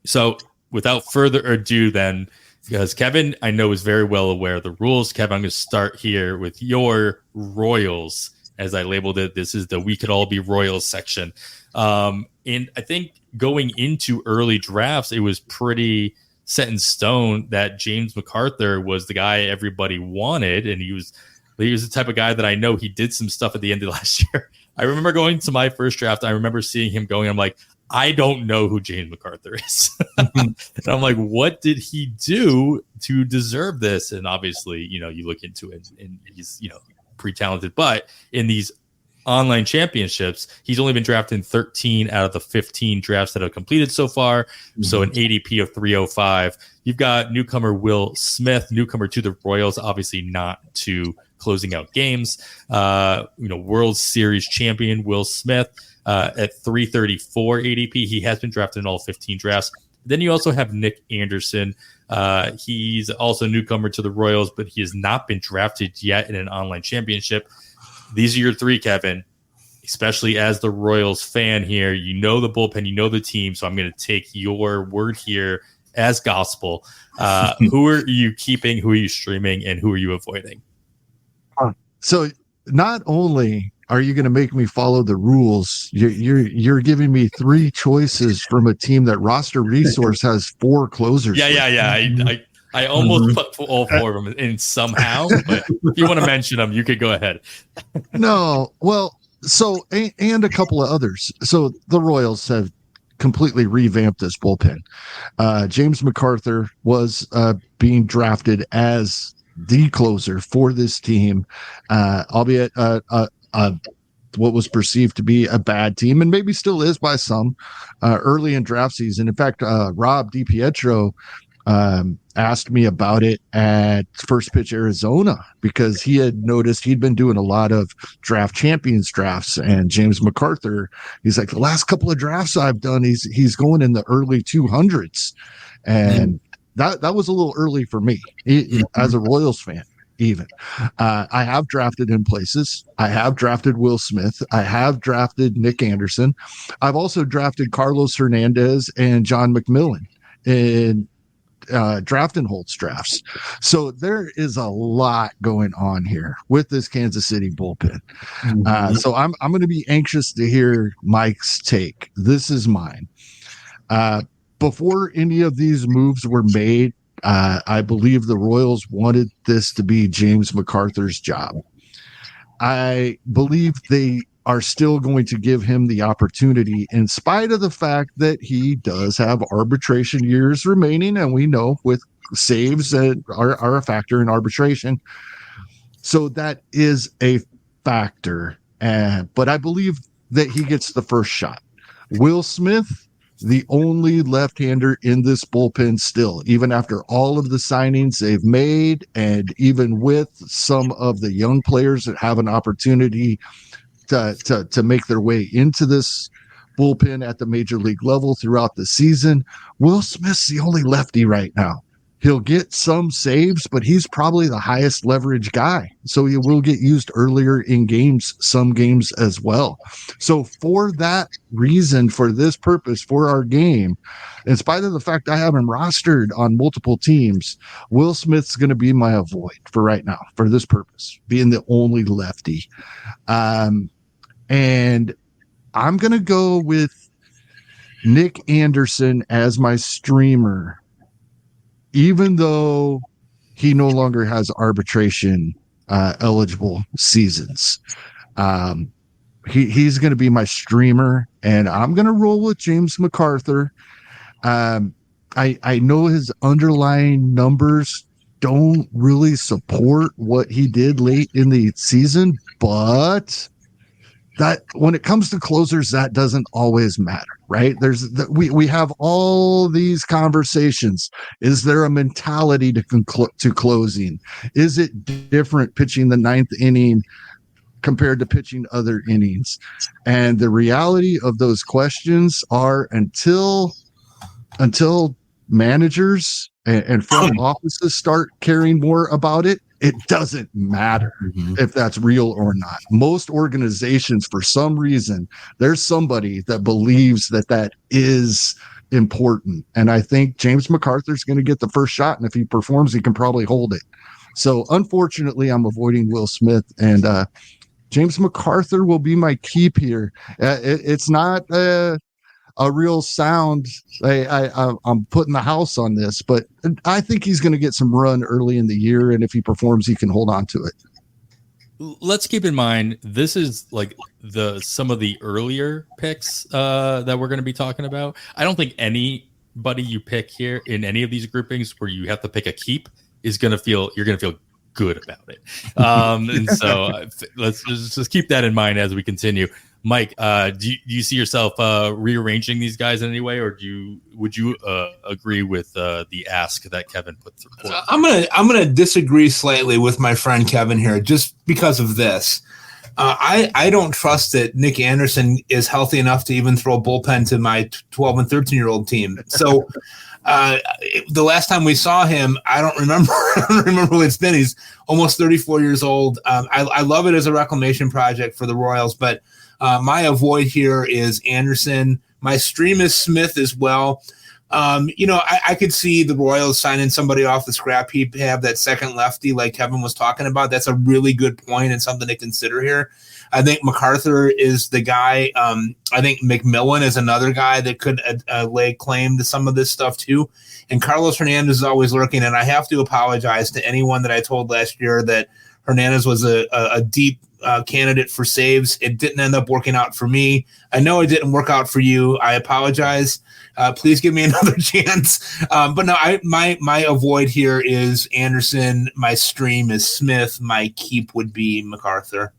So without further ado, then, because Kevin, I know, is very well aware of the rules. Kevin, I'm going to start here with your Royals, as I labeled it. This is the We Could All Be Royals section. And I think going into early drafts, it was pretty set in stone that James MacArthur was the guy everybody wanted. And he was the type of guy that I know he did some stuff at the end of last year. I remember going to my first draft. I remember seeing him going. I'm like, I don't know who James MacArthur is. And I'm like, what did he do to deserve this? And obviously, you look into it and he's, pretty talented. But in these online championships, he's only been drafted in 13 out of the 15 drafts that have completed so far. So an ADP of 305. You've got newcomer Will Smith, newcomer to the Royals, obviously not to closing out games. World Series champion Will Smith at 334 ADP. He has been drafted in all 15 drafts. Then you also have Nick Anderson. He's also a newcomer to the Royals, but he has not been drafted yet in an online championship. These are your three, Kevin, especially as the Royals fan here. You know the bullpen, you know the team, so I'm going to take your word here as gospel. Who are you keeping, who are you streaming, and who are you avoiding? So not only are you going to make me follow the rules, you're giving me three choices from a team that Roster Resource has four closers. Yeah. I almost put all four of them in somehow, but if you want to mention them, you could go ahead. No, well, so and a couple of others. So the Royals have completely revamped this bullpen. James MacArthur was being drafted as the closer for this team, albeit what was perceived to be a bad team, and maybe still is by some early in draft season. In fact, Rob DiPietro asked me about it at First Pitch Arizona because he had noticed he'd been doing a lot of draft champions drafts, and James MacArthur, he's like, the last couple of drafts I've done, he's going in the early 200s, and that was a little early for me as a Royals fan. Even I have drafted in places. I have drafted Will Smith. I have drafted Nick Anderson. I've also drafted Carlos Hernandez and John McMillan in draft and holds drafts. So there is a lot going on here with this Kansas City bullpen. So I'm going to be anxious to hear Mike's take. This is mine. Before any of these moves were made, I believe the Royals wanted this to be James MacArthur's job. I believe they are still going to give him the opportunity in spite of the fact that he does have arbitration years remaining, and we know with saves that are a factor in arbitration. So that is a factor. But I believe that he gets the first shot. Will Smith, the only left-hander in this bullpen still, even after all of the signings they've made, and even with some of the young players that have an opportunity to make their way into this bullpen at the major league level throughout the season, Will Smith's the only lefty right now. He'll get some saves, but he's probably the highest leverage guy. So he will get used earlier in games, some games as well. So for that reason, for this purpose, for our game, in spite of the fact I have him rostered on multiple teams, Will Smith's going to be my avoid for right now, for this purpose, being the only lefty. And I'm going to go with Nick Anderson as my streamer, even though he no longer has arbitration eligible seasons. He's going to be my streamer, and I'm going to roll with James MacArthur. I know his underlying numbers don't really support what he did late in the season, but that when it comes to closers, that doesn't always matter, right? We have all these conversations. Is there a mentality to closing? Is it different pitching the ninth inning compared to pitching other innings? And the reality of those questions are until managers and front offices start caring more about it, it doesn't matter if that's real or not. Most organizations, for some reason, there's somebody that believes that is important. And I think James MacArthur's going to get the first shot. And if he performs, he can probably hold it. So unfortunately, I'm avoiding Will Smith, and James MacArthur will be my keep here. It's not a real sound. I'm putting the house on this, but I think he's going to get some run early in the year, and if he performs, he can hold on to it. Let's keep in mind this is like some of the earlier picks that we're going to be talking about. I don't think anybody you pick here in any of these groupings where you have to pick a keep is going to feel good about it. And so let's just keep that in mind as we continue. Mike, do you see yourself rearranging these guys in any way, or would you agree with the ask that Kevin put through? I'm gonna disagree slightly with my friend Kevin here, just because of this. I don't trust that Nick Anderson is healthy enough to even throw a bullpen to my 12 and 13-year-old team. So the last time we saw him, I don't remember. I don't remember what it's been. He's almost 34 years old. I love it as a reclamation project for the Royals, but my avoid here is Anderson. My stream is Smith as well. I could see the Royals signing somebody off the scrap heap, have that second lefty like Kevin was talking about. That's a really good point and something to consider here. I think MacArthur is the guy. I think McMillan is another guy that could lay claim to some of this stuff too. And Carlos Hernandez is always lurking. And I have to apologize to anyone that I told last year that Hernandez was a deep candidate for saves. It didn't end up working out for me. I know it didn't work out for you. I apologize. Please give me another chance. But no, my avoid here is Anderson. My stream is Smith. My keep would be MacArthur.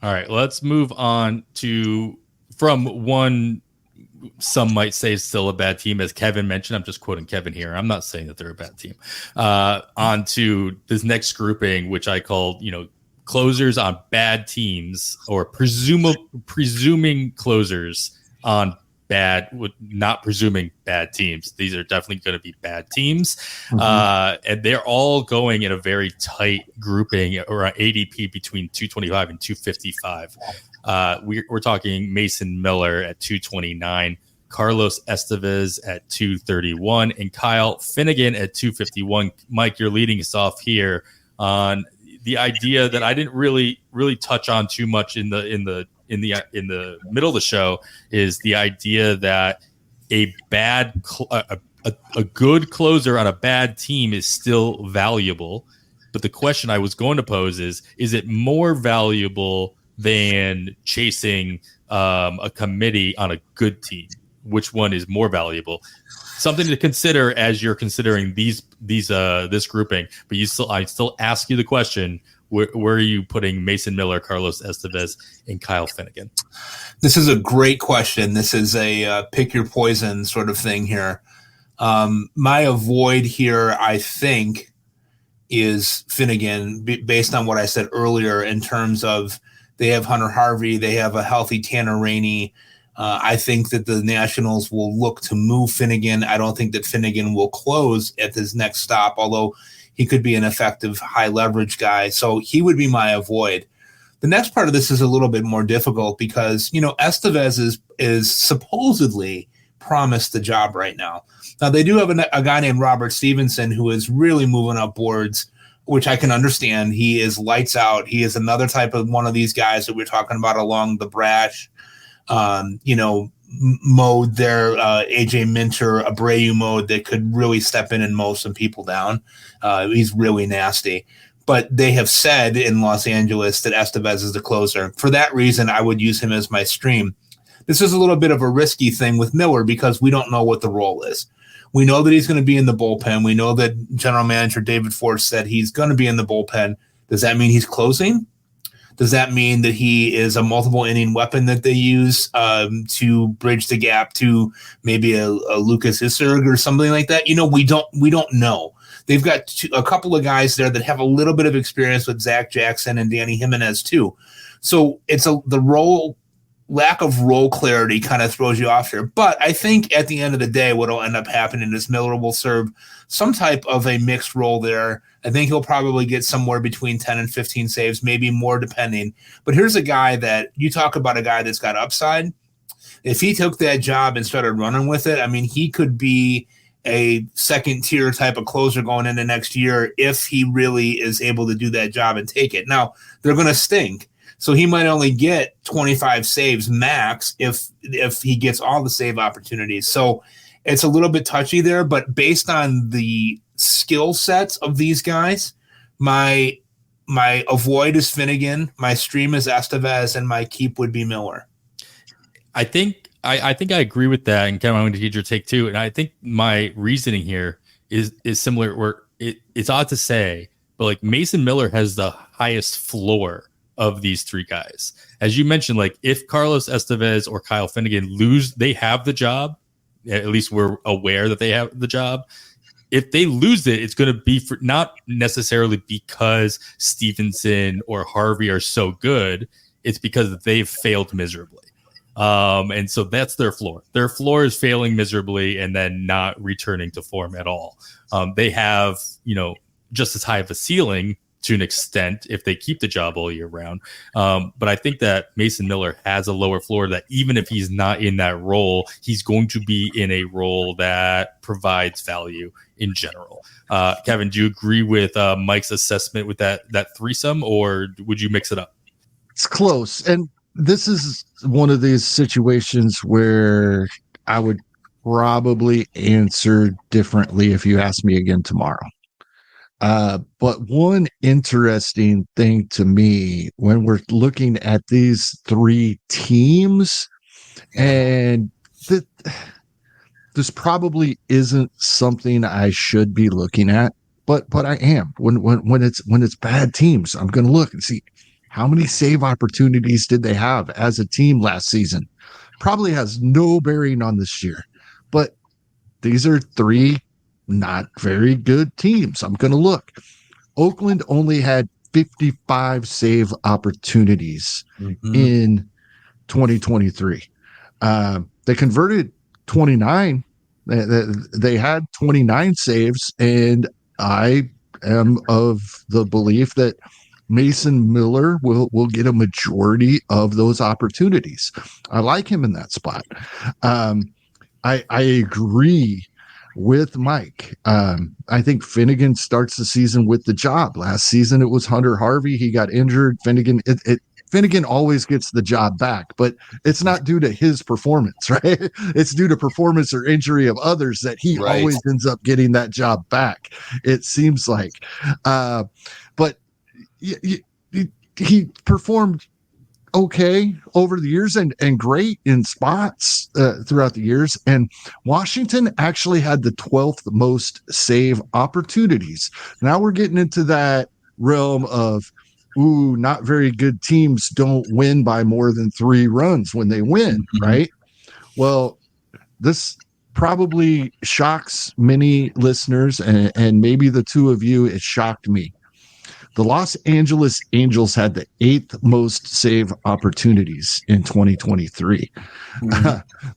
All right, let's move on from one some might say is still a bad team, as Kevin mentioned. I'm just quoting Kevin here. I'm not saying that they're a bad team. On to this next grouping, which I called, closers on bad teams, or presuming closers on not presuming bad teams. These are definitely going to be bad teams. And they're all going in a very tight grouping, or an ADP between 225 and 255. We're talking Mason Miller at 229, Carlos Estevez at 231, and Kyle Finnegan at 251. Mike, you're leading us off here on the idea that I didn't really touch on too much in the middle of the show, is the idea that a good closer on a bad team is still valuable. But the question I was going to pose is it more valuable than chasing a committee on a good team? Which one is more valuable? Something to consider as you're considering this grouping. But I still ask you the question: where are you putting Mason Miller, Carlos Estevez, and Kyle Finnegan? This is a great question. This is a pick your poison sort of thing here. My avoid here, I think, is Finnegan, based on what I said earlier in terms of they have Hunter Harvey, they have a healthy Tanner Rainey. I think that the Nationals will look to move Finnegan. I don't think that Finnegan will close at his next stop, although he could be an effective high leverage guy. So he would be my avoid. The next part of this is a little bit more difficult because, Estevez is supposedly promised the job right now. Now, they do have a guy named Robert Stevenson who is really moving up boards, which I can understand. He is lights out. He is another type of one of these guys that we're talking about along the brash, mode there, AJ Minter, Abreu mode that could really step in and mow some people down. He's really nasty. But they have said in Los Angeles that Estevez is the closer. For that reason, I would use him as my stream. This is a little bit of a risky thing with Miller because we don't know what the role is. We know that he's going to be in the bullpen. We know that General Manager David Force said he's going to be in the bullpen. Does that mean he's closing? Does that mean that he is a multiple inning weapon that they use to bridge the gap to maybe a Lucas Iserg or something like that? We don't know. They've got a couple of guys there that have a little bit of experience with Zach Jackson and Danny Jimenez too. So it's the lack of role clarity kind of throws you off here. But I think at the end of the day, what will end up happening is Miller will serve some type of a mixed role there. I think he'll probably get somewhere between 10 and 15 saves, maybe more depending. But here's a guy that you talk about, a guy that's got upside. If he took that job and started running with it, he could be a second tier type of closer going into next year if he really is able to do that job and take it. Now, they're going to stink. So he might only get 25 saves max if he gets all the save opportunities. So it's a little bit touchy there, but based on the skill sets of these guys, my avoid is Finnegan, my stream is Estevez, and my keep would be Miller. I think I agree with that, and Kevin, I'm going to get your take too. And I think my reasoning here is similar. Where it's odd to say, but like Mason Miller has the highest floor of these three guys. As you mentioned, like if Carlos Estevez or Kyle Finnegan lose, they have the job. At least we're aware that they have the job. If they lose it, it's going to be for not necessarily because Stevenson or Harvey are so good. It's because they've failed miserably. And so that's their floor. Their floor is failing miserably and then not returning to form at all. They have, just as high of a ceiling to an extent if they keep the job all year round. But I think that Mason Miller has a lower floor that even if he's not in that role, he's going to be in a role that provides value in general. Kevin, do you agree with Mike's assessment with that threesome, or would you mix it up? It's close. And this is one of these situations where I would probably answer differently if you asked me again tomorrow. But one interesting thing to me when we're looking at these three teams, and this probably isn't something I should be looking at, but I am. When it's bad teams, I'm going to look and see how many save opportunities did they have as a team last season. Probably has no bearing on this year, but these are three not very good teams. I'm going to look. Oakland only had 55 save opportunities in 2023. They converted 29. They had 29 saves, and I am of the belief that Mason Miller will get a majority of those opportunities. I like him in that spot. I agree with Mike. I think Finnegan starts the season with the job. Last season it was Hunter Harvey. He got injured. Finnegan always gets the job back, but it's not due to his performance, right? It's due to performance or injury of others that he always ends up getting that job back, it seems like. But he performed okay over the years and great in spots throughout the years. And Washington actually had the 12th most save opportunities. Now we're getting into that realm of, not very good teams don't win by more than 3 runs when they win, right? Well, this probably shocks many listeners, and maybe the two of you, it shocked me. The Los Angeles Angels had the 8th most save opportunities in 2023.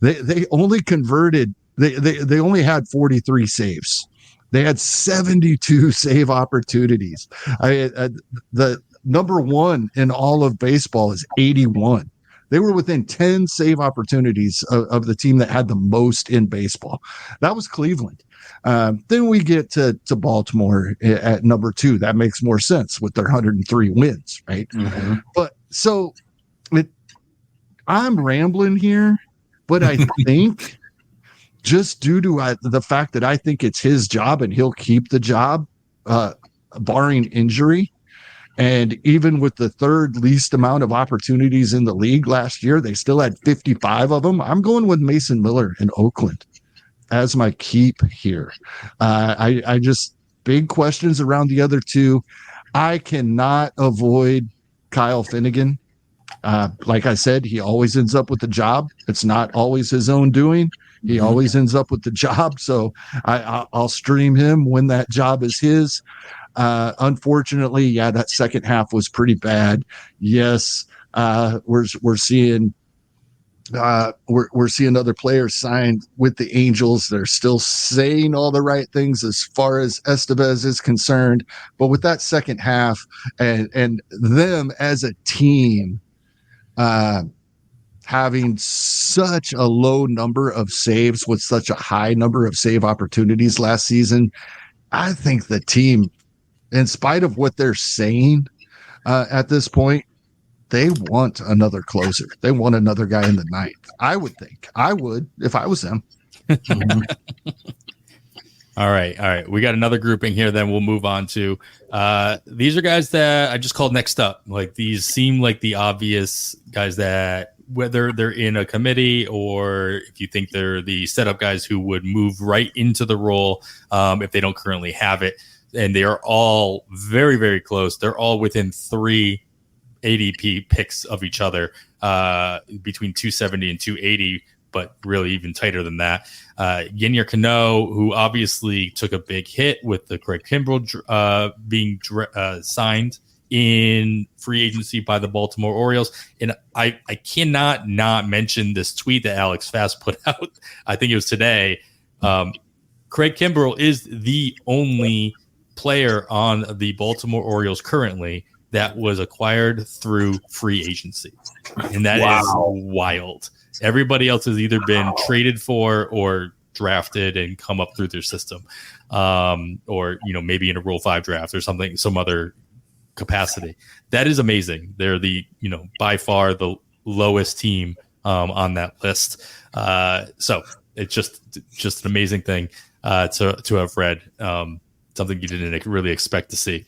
They only converted, they only had 43 saves. They had 72 save opportunities. The number one in all of baseball is 81. They were within 10 save opportunities of the team that had the most in baseball. That was Cleveland. Then we get to Baltimore at number 2. That makes more sense with their 103 wins, right? But so I'm rambling here, but I think just due to the fact that I think it's his job and he'll keep the job, barring injury. And even with the 3rd least amount of opportunities in the league last year, they still had 55 of them. I'm going with Mason Miller in Oakland as my keep here. I just big questions around the other two. I cannot avoid Kyle Finnegan. Like I said, he always ends up with the job. It's not always his own doing. He always ends up with the job. So I'll stream him when that job is his. Unfortunately, that second half was pretty bad. Yes, we're seeing other players signed with the Angels. They're still saying all the right things as far as Estevez is concerned, but with that second half and them as a team having such a low number of saves with such a high number of save opportunities last season, I think the team, in spite of what they're saying at this point, they want another closer. They want another guy in the ninth. I would think. I would if I was them. All right. We got another grouping here. Then we'll move on to these are guys that I just called next up. Like these seem like the obvious guys that whether they're in a committee or if you think they're the setup guys who would move right into the role if they don't currently have it. and they are all very, very close. They're all within 3 ADP picks of each other, between 270 and 280, but really even tighter than that. Yennier Cano, who obviously took a big hit with the Craig Kimbrell being signed in free agency by the Baltimore Orioles. And I cannot not mention this tweet that Alex Fast put out. I think it was today. Craig Kimbrell is the only player on the Baltimore Orioles currently that was acquired through free agency. And that is wild. Everybody else has either been traded for or drafted and come up through their system, or maybe in a Rule 5 draft or something, some other capacity. That is amazing. They're the by far the lowest team on that list. So it's just an amazing thing to have read. Something you didn't really expect to see.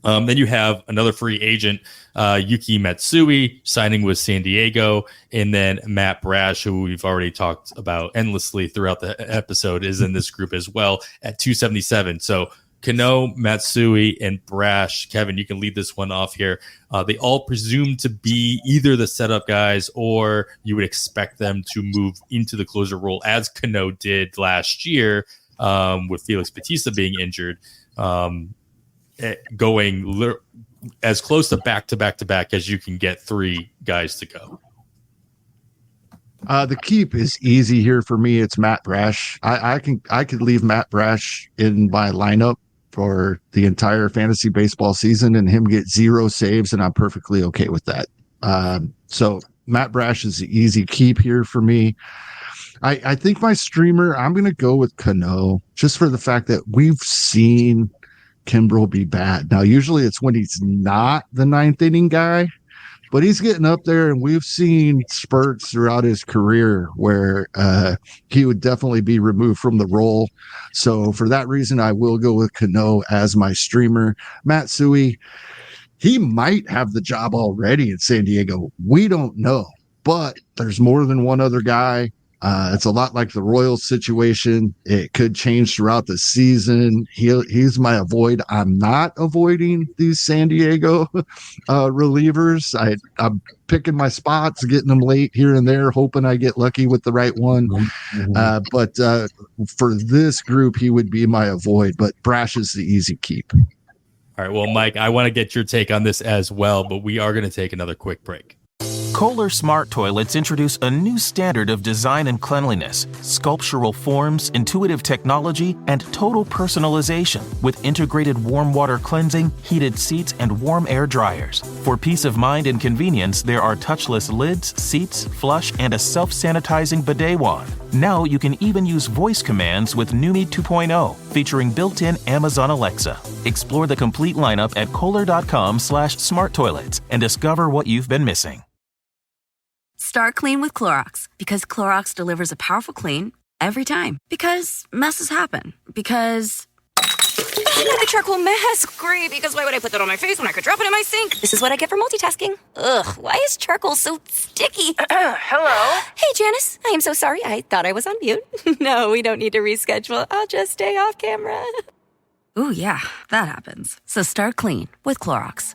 Then you have another free agent, Yuki Matsui, signing with San Diego, and then Matt Brash, who we've already talked about endlessly throughout the episode, is in this group as well at 277. So Cano, Matsui, and Brash. Kevin, you can lead this one off here. They all presume to be either the setup guys, or you would expect them to move into the closer role, as Cano did last year with Felix Bautista being injured. Going as close to back as you can get 3 guys to go. The keep is easy here for me. It's Matt Brash. I could leave Matt Brash in my lineup for the entire fantasy baseball season and him get 0 saves, and I'm perfectly okay with that. So Matt Brash is the easy keep here for me. I think my streamer, I'm going to go with Cano, just for the fact that we've seen Kimbrell be bad. Now, usually it's when he's not the 9th inning guy, but he's getting up there, and we've seen spurts throughout his career where he would definitely be removed from the role. So for that reason, I will go with Cano as my streamer. Matsui, he might have the job already in San Diego. We don't know, but there's more than one other guy. It's a lot like the Royals situation. It could change throughout the season. He's my avoid. I'm not avoiding these San Diego relievers. I'm picking my spots, getting them late here and there, hoping I get lucky with the right one. But for this group, he would be my avoid. But Brash is the easy keep. All right. Well, Mike, I want to get your take on this as well, but we are going to take another quick break. Kohler Smart Toilets introduce a new standard of design and cleanliness, sculptural forms, intuitive technology, and total personalization with integrated warm water cleansing, heated seats, and warm air dryers. For peace of mind and convenience, there are touchless lids, seats, flush, and a self-sanitizing bidet wand. Now you can even use voice commands with Numi 2.0, featuring built-in Amazon Alexa. Explore the complete lineup at kohler.com/smarttoilets and discover what you've been missing. Start clean with Clorox, because Clorox delivers a powerful clean every time. Because messes happen. Because the charcoal mask. Great, because why would I put that on my face when I could drop it in my sink? This is what I get for multitasking. Ugh, why is charcoal so sticky? Hello? Hey, Janice. I am so sorry. I thought I was on mute. No, we don't need to reschedule. I'll just stay off camera. Ooh, yeah, that happens. So start clean with Clorox.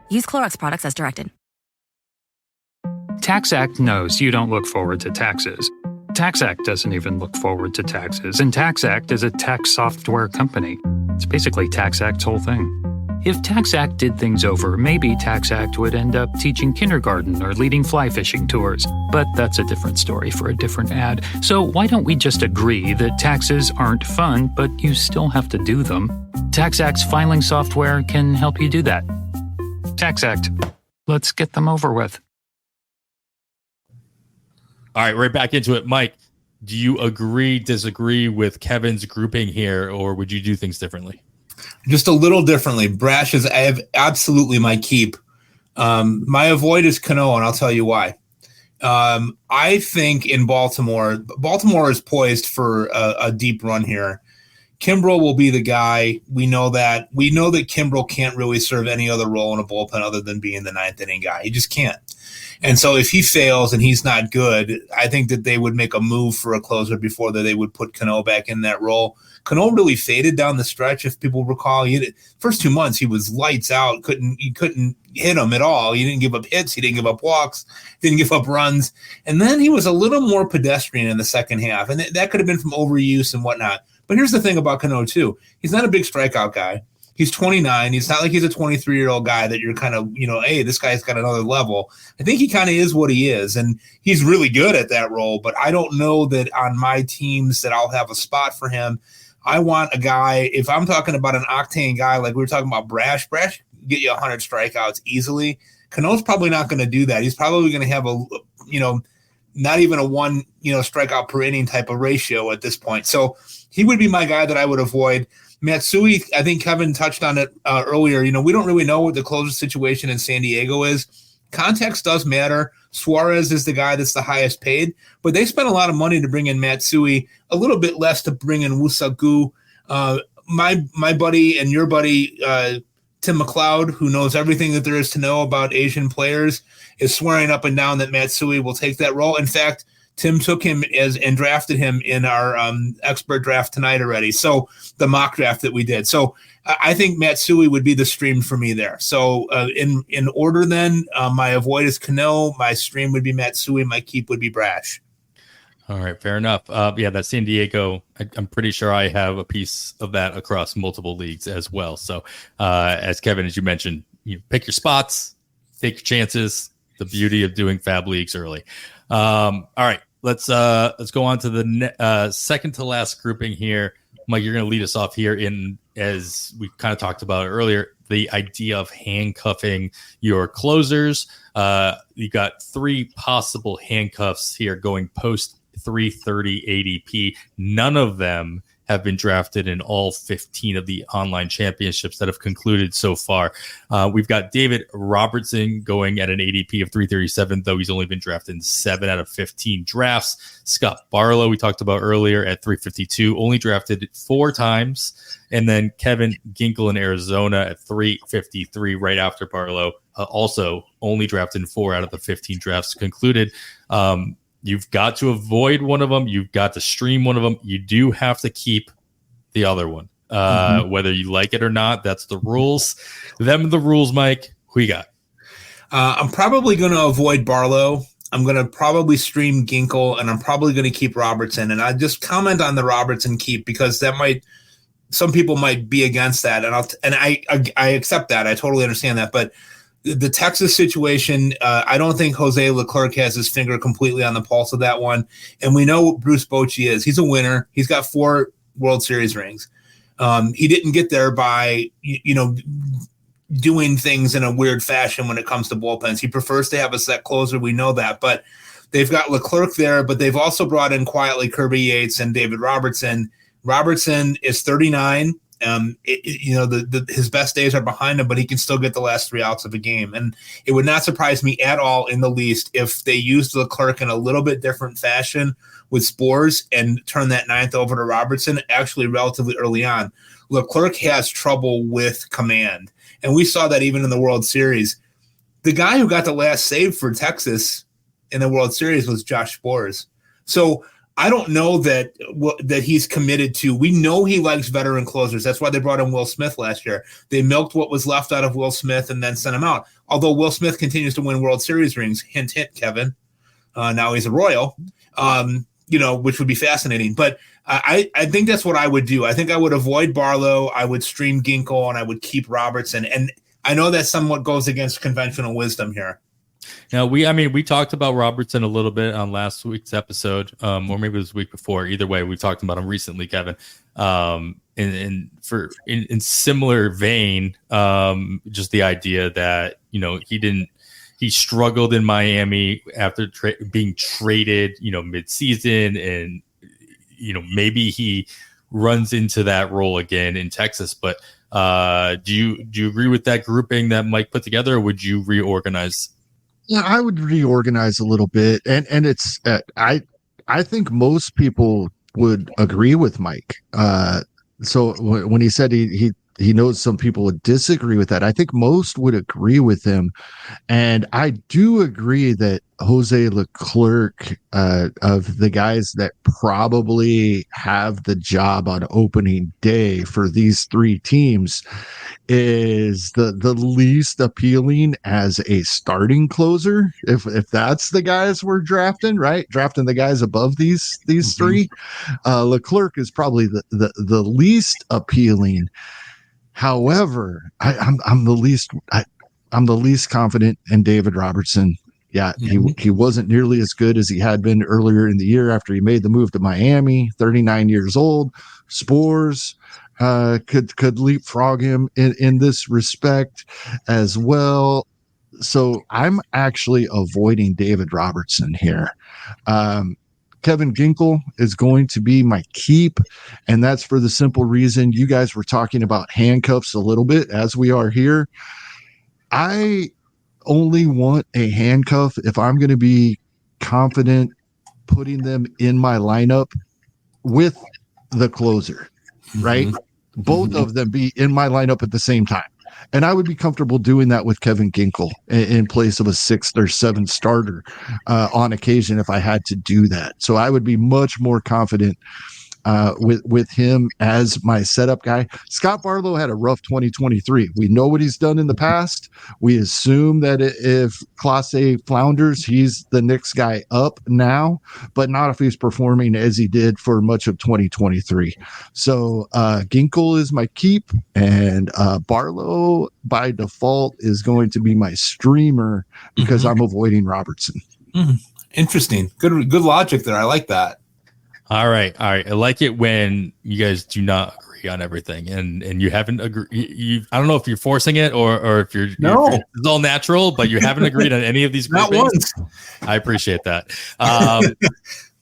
Use Clorox products as directed. TaxAct knows you don't look forward to taxes. TaxAct doesn't even look forward to taxes, and TaxAct is a tax software company. It's basically TaxAct's whole thing. If TaxAct did things over, maybe TaxAct would end up teaching kindergarten or leading fly fishing tours. But that's a different story for a different ad. So why don't we just agree that taxes aren't fun, but you still have to do them? TaxAct's filing software can help you do that. TaxAct. Let's get them over with. All right, right back into it. Mike, do you agree, disagree with Kevin's grouping here, or would you do things differently? Just a little differently. Brash is absolutely my keep. My avoid is Cano, and I'll tell you why. I think in Baltimore is poised for a deep run here. Kimbrell will be the guy. We know that Kimbrell can't really serve any other role in a bullpen other than being the 9th inning guy. He just can't. And so if he fails and he's not good, I think that they would make a move for a closer before that they would put Cano back in that role. Cano really faded down the stretch, if people recall. First 2 months, he was lights out. You couldn't hit him at all. He didn't give up hits. He didn't give up walks. Didn't give up runs. And then he was a little more pedestrian in the second half. And that could have been from overuse and whatnot. But here's the thing about Cano, too. He's not a big strikeout guy. He's 29. He's not like he's a 23-year-old guy that you're kind of, hey, this guy's got another level. I think he kind of is what he is, and he's really good at that role. But I don't know that on my teams that I'll have a spot for him. I want a guy, if I'm talking about an octane guy, like we were talking about Brash get you 100 strikeouts easily. Cano's probably not going to do that. He's probably going to have not even a one, strikeout per inning type of ratio at this point. So he would be my guy that I would avoid. Matsui, I think Kevin touched on it earlier. We don't really know what the closer situation in San Diego is. Context does matter. Suarez is the guy that's the highest paid, but they spent a lot of money to bring in Matsui, a little bit less to bring in Wusagu. My buddy and your buddy, Tim McLeod, who knows everything that there is to know about Asian players, is swearing up and down that Matsui will take that role. In fact, Tim took him and drafted him in our expert draft tonight already. So the mock draft that we did. So I think Matsui would be the stream for me there. So in order then, my avoid is Cano, my stream would be Matsui, my keep would be Brash. All right, fair enough. That San Diego, I'm pretty sure I have a piece of that across multiple leagues as well. So as Kevin, as you mentioned, you pick your spots, take your chances. The beauty of doing fab leagues early. All right. Let's go on to the second to last grouping here. Mike, you're going to lead us off here as we kind of talked about earlier, the idea of handcuffing your closers. You got 3 possible handcuffs here going post 330 ADP. None of them have been drafted in all 15 of the online championships that have concluded so far. We've got David Robertson going at an ADP of 337, though he's only been drafted in 7 out of 15 drafts. Scott Barlow, we talked about earlier, at 352, only drafted 4 times. And then Kevin Ginkel in Arizona at 353, right after Barlow, also only drafted in 4 out of the 15 drafts concluded. You've got to avoid one of them. You've got to stream one of them. You do have to keep the other one, whether you like it or not. That's the rules. The rules, Mike. Who you got? I'm probably going to avoid Barlow. I'm going to probably stream Ginkel, and I'm probably going to keep Robertson. And I just comment on the Robertson keep because some people might be against that, and I accept that. I totally understand that, but the Texas situation, I don't think Jose Leclerc has his finger completely on the pulse of that one. And we know what Bruce Bochy is. He's a winner. He's got 4 World Series rings. He didn't get there by, doing things in a weird fashion when it comes to bullpens. He prefers to have a set closer. We know that. But they've got Leclerc there, but they've also brought in quietly Kirby Yates and David Robertson. Robertson is 39. His best days are behind him, but he can still get the last 3 outs of a game. And it would not surprise me at all in the least if they used Leclerc in a little bit different fashion with Spores and turn that 9th over to Robertson actually relatively early on. Leclerc has trouble with command. And we saw that even in the World Series. The guy who got the last save for Texas in the World Series was Josh Spores. So I don't know that he's committed to. We know he likes veteran closers. That's why they brought in Will Smith last year. They milked what was left out of Will Smith and then sent him out. Although Will Smith continues to win World Series rings, hint, hint, Kevin. Now he's a Royal, which would be fascinating. But I think that's what I would do. I think I would avoid Barlow. I would stream Ginkel, and I would keep Robertson. And I know that somewhat goes against conventional wisdom here. Now, we talked about Robertson a little bit on last week's episode, or maybe it was the week before. Either way, we talked about him recently, Kevin. In similar vein, just the idea that he struggled in Miami after being traded, mid-season, and maybe he runs into that role again in Texas. But do you agree with that grouping that Mike put together, or would you reorganize? Yeah, I would reorganize a little bit, and it's I think most people would agree with Mike. So when he said he he knows some people would disagree with that. I think most would agree with him. And I do agree that Jose Leclerc, of the guys that probably have the job on opening day for these three teams, is the least appealing as a starting closer. If that's the guys we're drafting, right? Drafting the guys above these three, Leclerc is probably the least appealing. However, I'm the least confident in David Robertson. Yeah, he wasn't nearly as good as he had been earlier in the year after he made the move to Miami. 39 years old. Spores could leapfrog him in this respect as well. So I'm actually avoiding David Robertson here. Kevin Ginkel is going to be my keep, and that's for the simple reason you guys were talking about handcuffs a little bit as we are here. I only want a handcuff if I'm going to be confident putting them in my lineup with the closer, right? Both of them be in my lineup at the same time. And I would be comfortable doing that with Kevin Ginkel in place of a 6th or 7th starter on occasion if I had to do that. So I would be much more confident with him as my setup guy. Scott Barlow had a rough 2023. We know what he's done in the past. We assume that if Class A flounders, he's the next guy up now, but not if he's performing as he did for much of 2023. So Ginkel is my keep, and Barlow by default is going to be my streamer because I'm avoiding Robertson. Interesting. Good logic there. I like that. All right. I like it when you guys do not agree on everything, and you haven't agreed. I don't know if you're forcing it or if you're it's all natural, but you haven't agreed on any of these. Not once. I appreciate that. All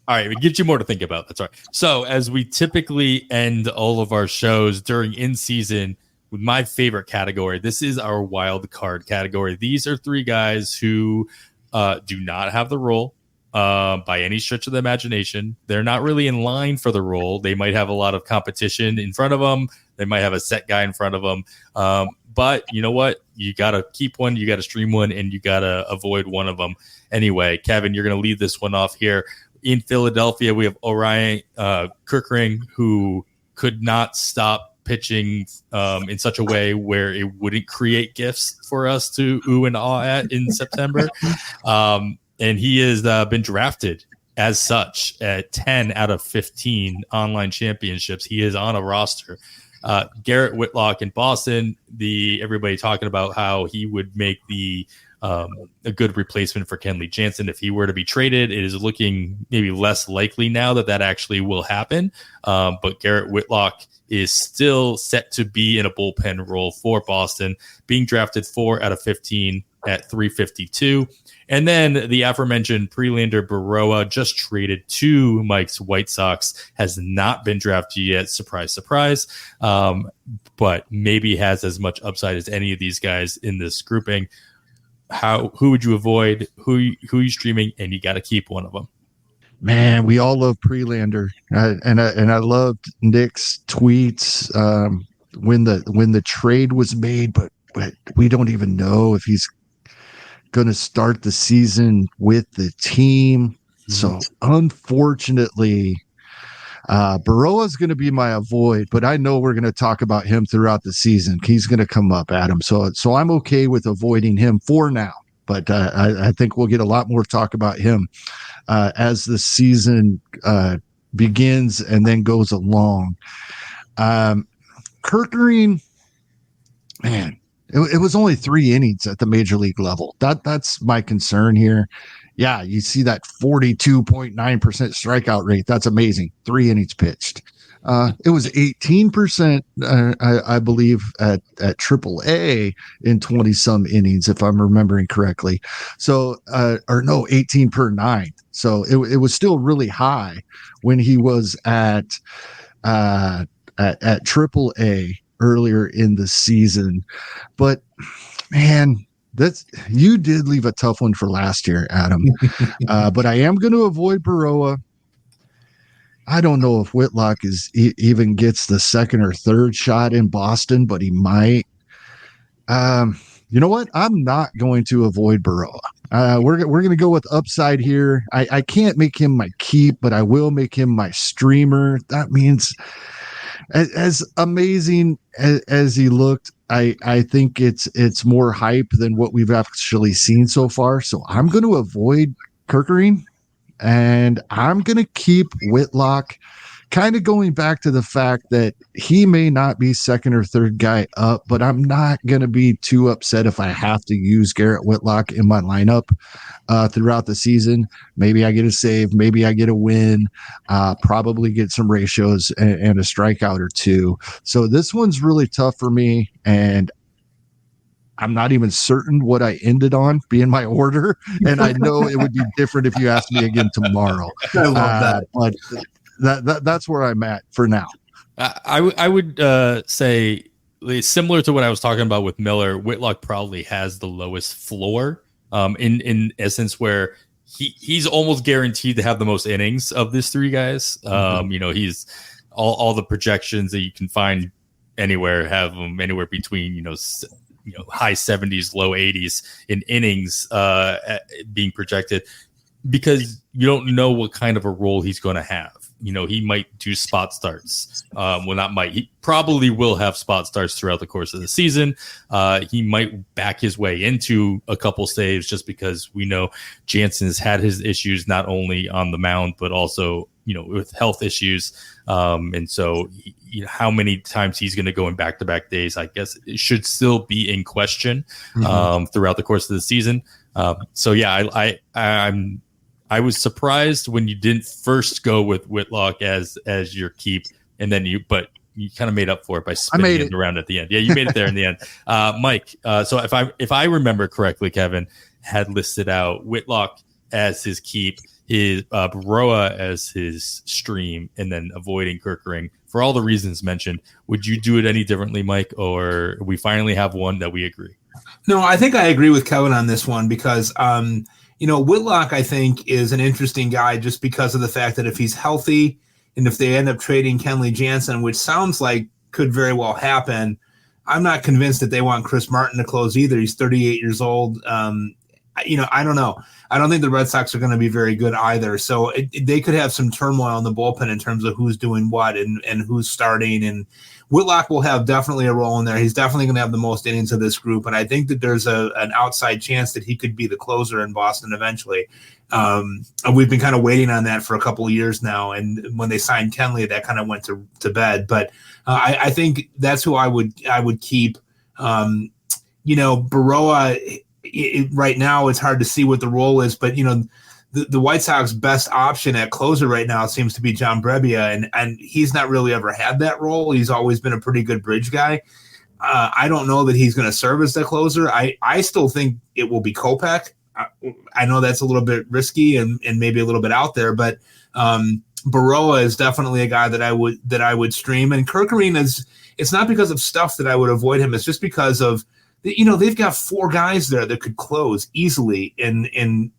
right, it gives you more to think about. That's all right. So as we typically end all of our shows during in season with my favorite category, this is our wild card category. These are three guys who do not have the role. By any stretch of the imagination. They're not really in line for the role. They might have a lot of competition in front of them. They might have a set guy in front of them. But you know what? You got to keep one, you got to stream one, and you got to avoid one of them. Anyway, Kevin, you're going to lead this one off here. In Philadelphia, we have Orion Kirkring, who could not stop pitching in such a way where it wouldn't create gifts for us to ooh and ah at in September. And he has been drafted as such at 10 out of 15 online championships. He is on a roster. Garrett Whitlock in Boston, everybody talking about how he would make a good replacement for Kenley Jansen if he were to be traded. It is looking maybe less likely now that actually will happen. But Garrett Whitlock is still set to be in a bullpen role for Boston, being drafted 4 out of 15 at 352. And then the aforementioned Prelander Baroa, just traded to Mike's White Sox, has not been drafted yet. Surprise, surprise. But maybe has as much upside as any of these guys in this grouping. Who would you avoid? Who you streaming? And you got to keep one of them. Man, we all love Prelander, and I loved Nick's tweets when the trade was made, but we don't even know if he's going to start the season with the team. So unfortunately, Baroa is going to be my avoid, but I know we're going to talk about him throughout the season. He's going to come up, Adam. So I'm okay with avoiding him for now, but I think we'll get a lot more talk about him as the season begins and then goes along. Kirkering, man, it was only 3 innings at the major league level. That's my concern here. Yeah, you see that 42.9% strikeout rate. That's amazing. 3 innings pitched. It was 18%, I believe, at AAA in 20 some innings, if I'm remembering correctly. So, 18 per 9. So it was still really high when he was at AAA earlier in the season. But man, you did leave a tough one for last year, Adam. But I am going to avoid Baroa. I don't know if Whitlock even gets the second or third shot in Boston, but he might. You know what? I'm not going to avoid Baroa. We're going to go with upside here. I can't make him my keep, but I will make him my streamer. That means as amazing as he looked, I think it's more hype than what we've actually seen so far. So I'm going to avoid Kirkering, and I'm going to keep Whitlock, kind of going back to the fact that he may not be second or third guy up, but I'm not going to be too upset if I have to use Garrett Whitlock in my lineup throughout the season. Maybe I get a save, maybe I get a win, probably get some ratios and a strikeout or two. So this one's really tough for me, and I'm not even certain what I ended on being my order, and I know it would be different if you asked me again tomorrow. I love that. But that's where I'm at for now. I would say similar to what I was talking about with Miller. Whitlock probably has the lowest floor, in essence, where he's almost guaranteed to have the most innings of these three guys. He's all the projections that you can find anywhere have him anywhere between high 70s, low 80s in innings being projected, because you don't know what kind of a role he's going to have. He might do spot starts. He probably will have spot starts throughout the course of the season. He might back his way into a couple saves just because we know Jansen's had his issues, not only on the mound, but also, with health issues. And so how many times he's going to go in back-to-back days, I guess it should still be in question throughout the course of the season. I was surprised when you didn't first go with Whitlock as your keep, and then you kind of made up for it by spinning it around at the end. Yeah, you made it there in the end. Mike, so if I remember correctly, Kevin had listed out Whitlock as his keep, his Baroa as his stream, and then avoiding Kirkering for all the reasons mentioned. Would you do it any differently, Mike, or we finally have one that we agree? No, I think I agree with Kevin on this one because Whitlock, I think, is an interesting guy just because of the fact that if he's healthy and if they end up trading Kenley Jansen, which sounds like could very well happen, I'm not convinced that they want Chris Martin to close either. He's 38 years old. I don't know. I don't think the Red Sox are going to be very good either. So they could have some turmoil in the bullpen in terms of who's doing what and who's starting. And Whitlock will have definitely a role in there. He's definitely going to have the most innings of this group. And I think that there's an outside chance that he could be the closer in Boston eventually. We've been kind of waiting on that for a couple of years now. And when they signed Kenley, that kind of went to bed. But I think that's who I would keep. Baroa, right now it's hard to see what the role is, but the White Sox best option at closer right now seems to be John Brebbia, and he's not really ever had that role. He's always been a pretty good bridge guy. I don't know that he's going to serve as the closer. I still think it will be Kopech. I know that's a little bit risky and maybe a little bit out there, but Baroa is definitely a guy that I would stream. And Kirkering it's not because of stuff that I would avoid him. It's just because of they've got four guys there that could close easily in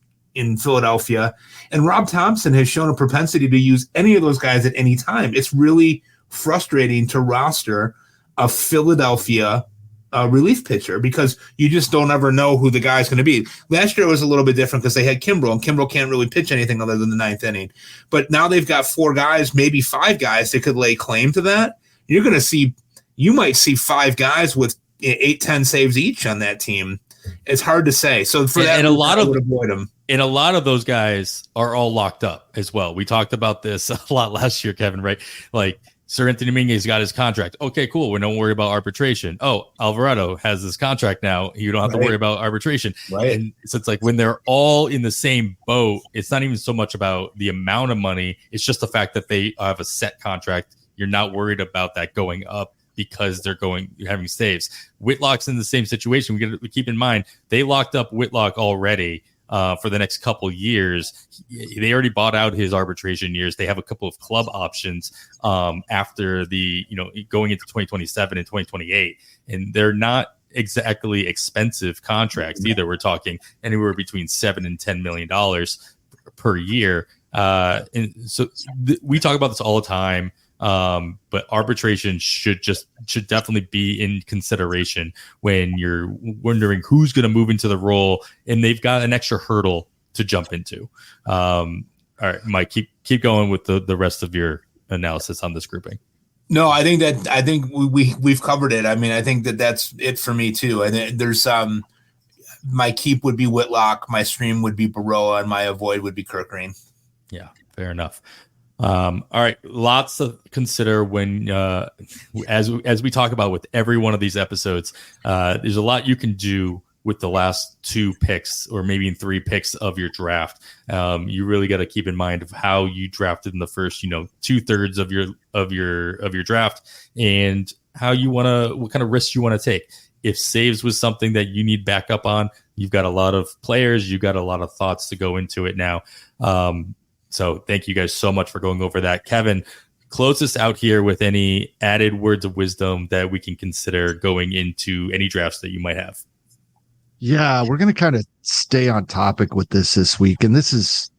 Philadelphia, and Rob Thompson has shown a propensity to use any of those guys at any time. It's really frustrating to roster a Philadelphia relief pitcher because you just don't ever know who the guy's going to be. Last year was a little bit different because they had Kimbrel, and Kimbrel can't really pitch anything other than the ninth inning. But now they've got four guys, maybe five guys that could lay claim to that. You might see five guys with 8-10 saves each on that team. It's hard to say. So for that, and a lot of avoid them. And a lot of those guys are all locked up as well. We talked about this a lot last year, Kevin, right? Like Sir Anthony Dominguez got his contract. Okay, cool. We don't worry about arbitration. Oh, Alvarado has his contract now. You don't have to worry about arbitration. Right. And so it's like when they're all in the same boat, it's not even so much about the amount of money. It's just the fact that they have a set contract. You're not worried about that going up because they're having saves. Whitlock's in the same situation. We got to keep in mind they locked up Whitlock already for the next couple years. They already bought out his arbitration years. They have a couple of club options after going into 2027 and 2028, and they're not exactly expensive contracts either. We're talking anywhere between $7 and $10 million per year. And so we talk about this all the time. But arbitration should definitely be in consideration when you're wondering who's going to move into the role and they've got an extra hurdle to jump into. All right, Mike, keep going with the rest of your analysis on this grouping. No, I think we've covered it. I mean, I think that's it for me too. And there's my keep would be Whitlock, my stream would be Baroa, and my avoid would be Kirk Green. Yeah, fair enough. All right, lots to consider when as we talk about with every one of these episodes. There's a lot you can do with the last 2 picks or maybe 3 picks of your draft. You really got to keep in mind of how you drafted in the first 2/3 of your draft and how you what kind of risks you want to take. If saves was something that you need backup on, you've got a lot of players, you've got a lot of thoughts to go into it now. So thank you guys so much for going over that. Kevin, close us out here with any added words of wisdom that we can consider going into any drafts that you might have. Yeah, we're going to kind of stay on topic with this week. And this is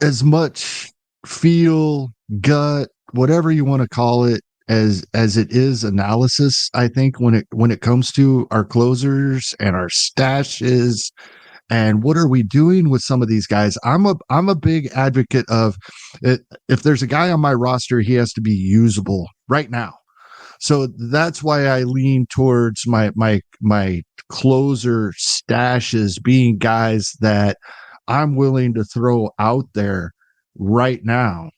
as much feel, gut, whatever you want to call it, as it is analysis. I think when it comes to our closers and our stashes and what are we doing with some of these guys, I'm a big advocate of it. If there's a guy on my roster, he has to be usable right now. So that's why I lean towards my closer stashes being guys that I'm willing to throw out there right now,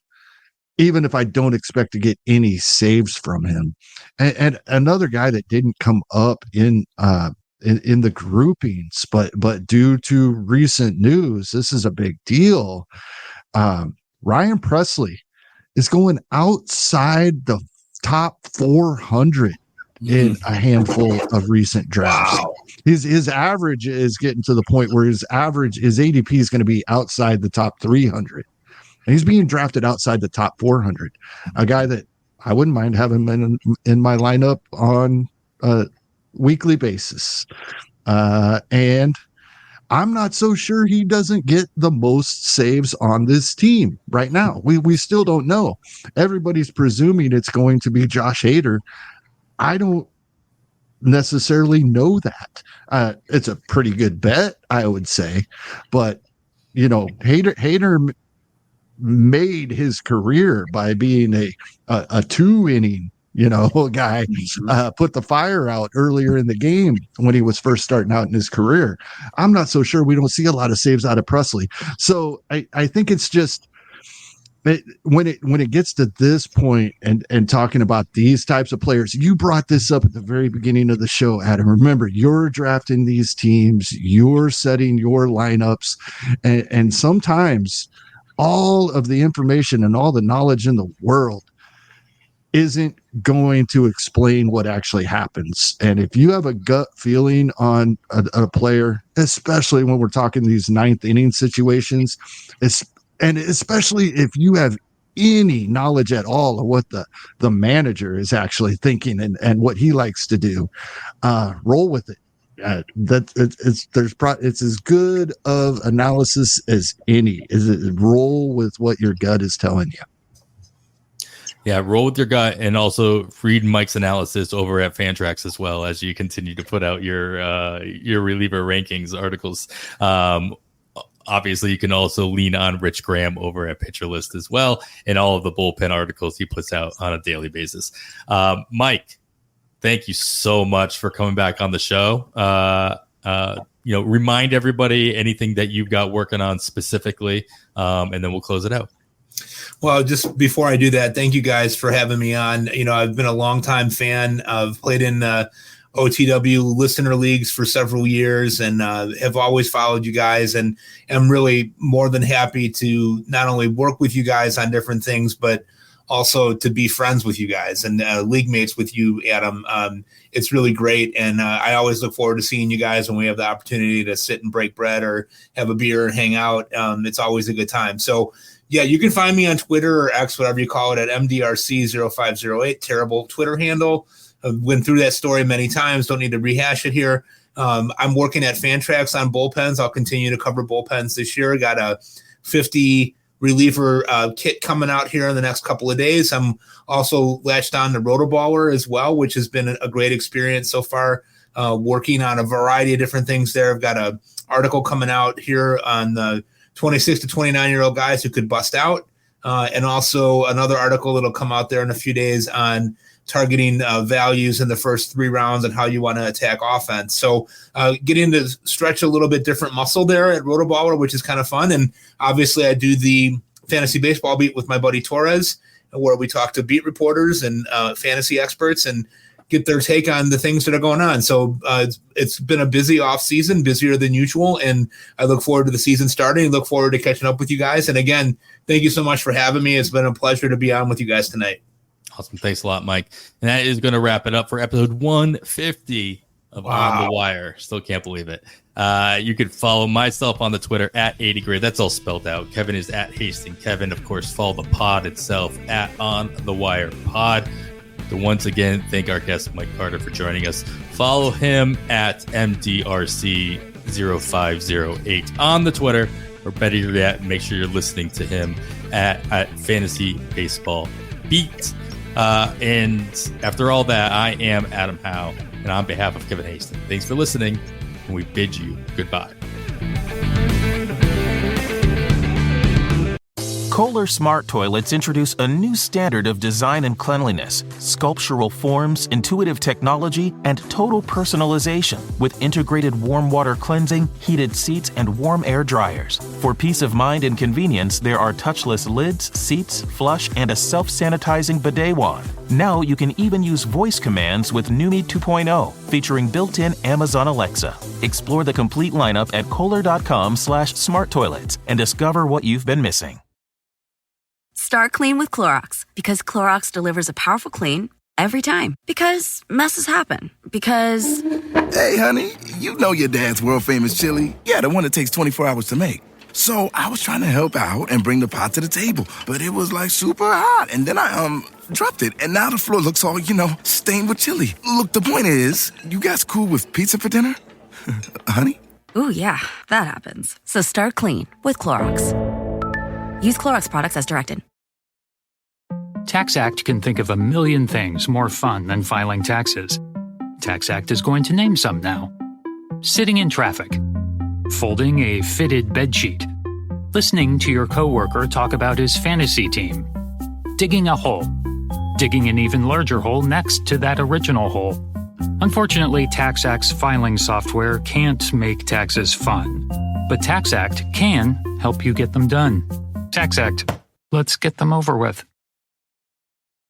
even if I don't expect to get any saves from him. And another guy that didn't come up in the groupings, but due to recent news, this is a big deal. Ryan Presley is going outside the top 400 in a handful of recent drafts. Wow. His average is getting to the point where his ADP is going to be outside the top 300. And he's being drafted outside the top 400. A guy that I wouldn't mind having in my lineup on a weekly basis. And I'm not so sure he doesn't get the most saves on this team right now. We still don't know. Everybody's presuming it's going to be Josh Hader. I don't necessarily know that. It's a pretty good bet, I would say. But, Hader made his career by being a 2-inning guy, put the fire out earlier in the game when he was first starting out in his career. I'm not so sure we don't see a lot of saves out of Presley. So I think it's just when it gets to this point and talking about these types of players, you brought this up at the very beginning of the show, Adam. Remember, you're drafting these teams, you're setting your lineups, and sometimes all of the information and all the knowledge in the world isn't going to explain what actually happens. And if you have a gut feeling on a player, especially when we're talking these 9th inning situations, and especially if you have any knowledge at all of what the manager is actually thinking and what he likes to do, roll with it. It's as good of analysis as any. Is it roll with what your gut is telling you? Yeah, roll with your gut, and also read Mike's analysis over at Fantrax as well as you continue to put out your reliever rankings articles. Obviously, you can also lean on Rich Graham over at Pitcher List as well, and all of the bullpen articles he puts out on a daily basis. Mike, thank you so much for coming back on the show. Remind everybody anything that you've got working on specifically, and then we'll close it out. Well, just before I do that, thank you guys for having me on. I've been a longtime fan. I've played in OTW listener leagues for several years and have always followed you guys, and am really more than happy to not only work with you guys on different things, but also to be friends with you guys and league mates with you, Adam. It's really great. And I always look forward to seeing you guys when we have the opportunity to sit and break bread or have a beer and hang out. It's always a good time. So yeah, you can find me on Twitter or X, whatever you call it, at MDRC0508. Terrible Twitter handle. I've went through that story many times. Don't need to rehash it here. I'm working at Fantrax on bullpens. I'll continue to cover bullpens this year. Got a 50 reliever kit coming out here in the next couple of days. I'm also latched on to Rotoballer as well, which has been a great experience so far, working on a variety of different things there. I've got an article coming out here on the 26 to 29-year-old guys who could bust out, and also another article that'll come out there in a few days on targeting values in the first 3 rounds and how you want to attack offense. So getting to stretch a little bit different muscle there at Rotoballer, which is kind of fun. And obviously I do the fantasy baseball beat with my buddy Torres, where we talk to beat reporters and fantasy experts and get their take on the things that are going on. So it's been a busy off season, busier than usual. And I look forward to the season starting, look forward to catching up with you guys. And again, thank you so much for having me. It's been a pleasure to be on with you guys tonight. Awesome. Thanks a lot, Mike. And that is going to wrap it up for episode 150 of On the Wire. Still can't believe it. You can follow myself on the Twitter at 80grade. That's all spelled out. Kevin is at Hasting Kevin. Of course, follow the pod itself at On the Wire Pod. So once again, thank our guest Mike Carter for joining us. Follow him at MDRC0508 on the Twitter, or better yet, make sure you're listening to him at Fantasy Baseball Beat. And after all that, I am Adam Howe, and on behalf of Kevin Hasting, thanks for listening, and we bid you goodbye. Kohler Smart Toilets introduce a new standard of design and cleanliness, sculptural forms, intuitive technology, and total personalization with integrated warm water cleansing, heated seats, and warm air dryers. For peace of mind and convenience, there are touchless lids, seats, flush, and a self-sanitizing bidet wand. Now you can even use voice commands with Numi 2.0, featuring built-in Amazon Alexa. Explore the complete lineup at kohler.com/smarttoilets and discover what you've been missing. Start clean with Clorox, because Clorox delivers a powerful clean every time. Because messes happen. Because... Hey, honey, you know your dad's world-famous chili. Yeah, the one that takes 24 hours to make. So I was trying to help out and bring the pot to the table, but it was like super hot. And then I dropped it, and now the floor looks all, stained with chili. Look, the point is, you guys cool with pizza for dinner? Honey? Ooh, yeah, that happens. So start clean with Clorox. Use Clorox products as directed. TaxAct can think of a million things more fun than filing taxes. TaxAct is going to name some now. Sitting in traffic. Folding a fitted bedsheet. Listening to your coworker talk about his fantasy team. Digging a hole. Digging an even larger hole next to that original hole. Unfortunately, TaxAct's filing software can't make taxes fun. But TaxAct can help you get them done. TaxAct. Let's get them over with.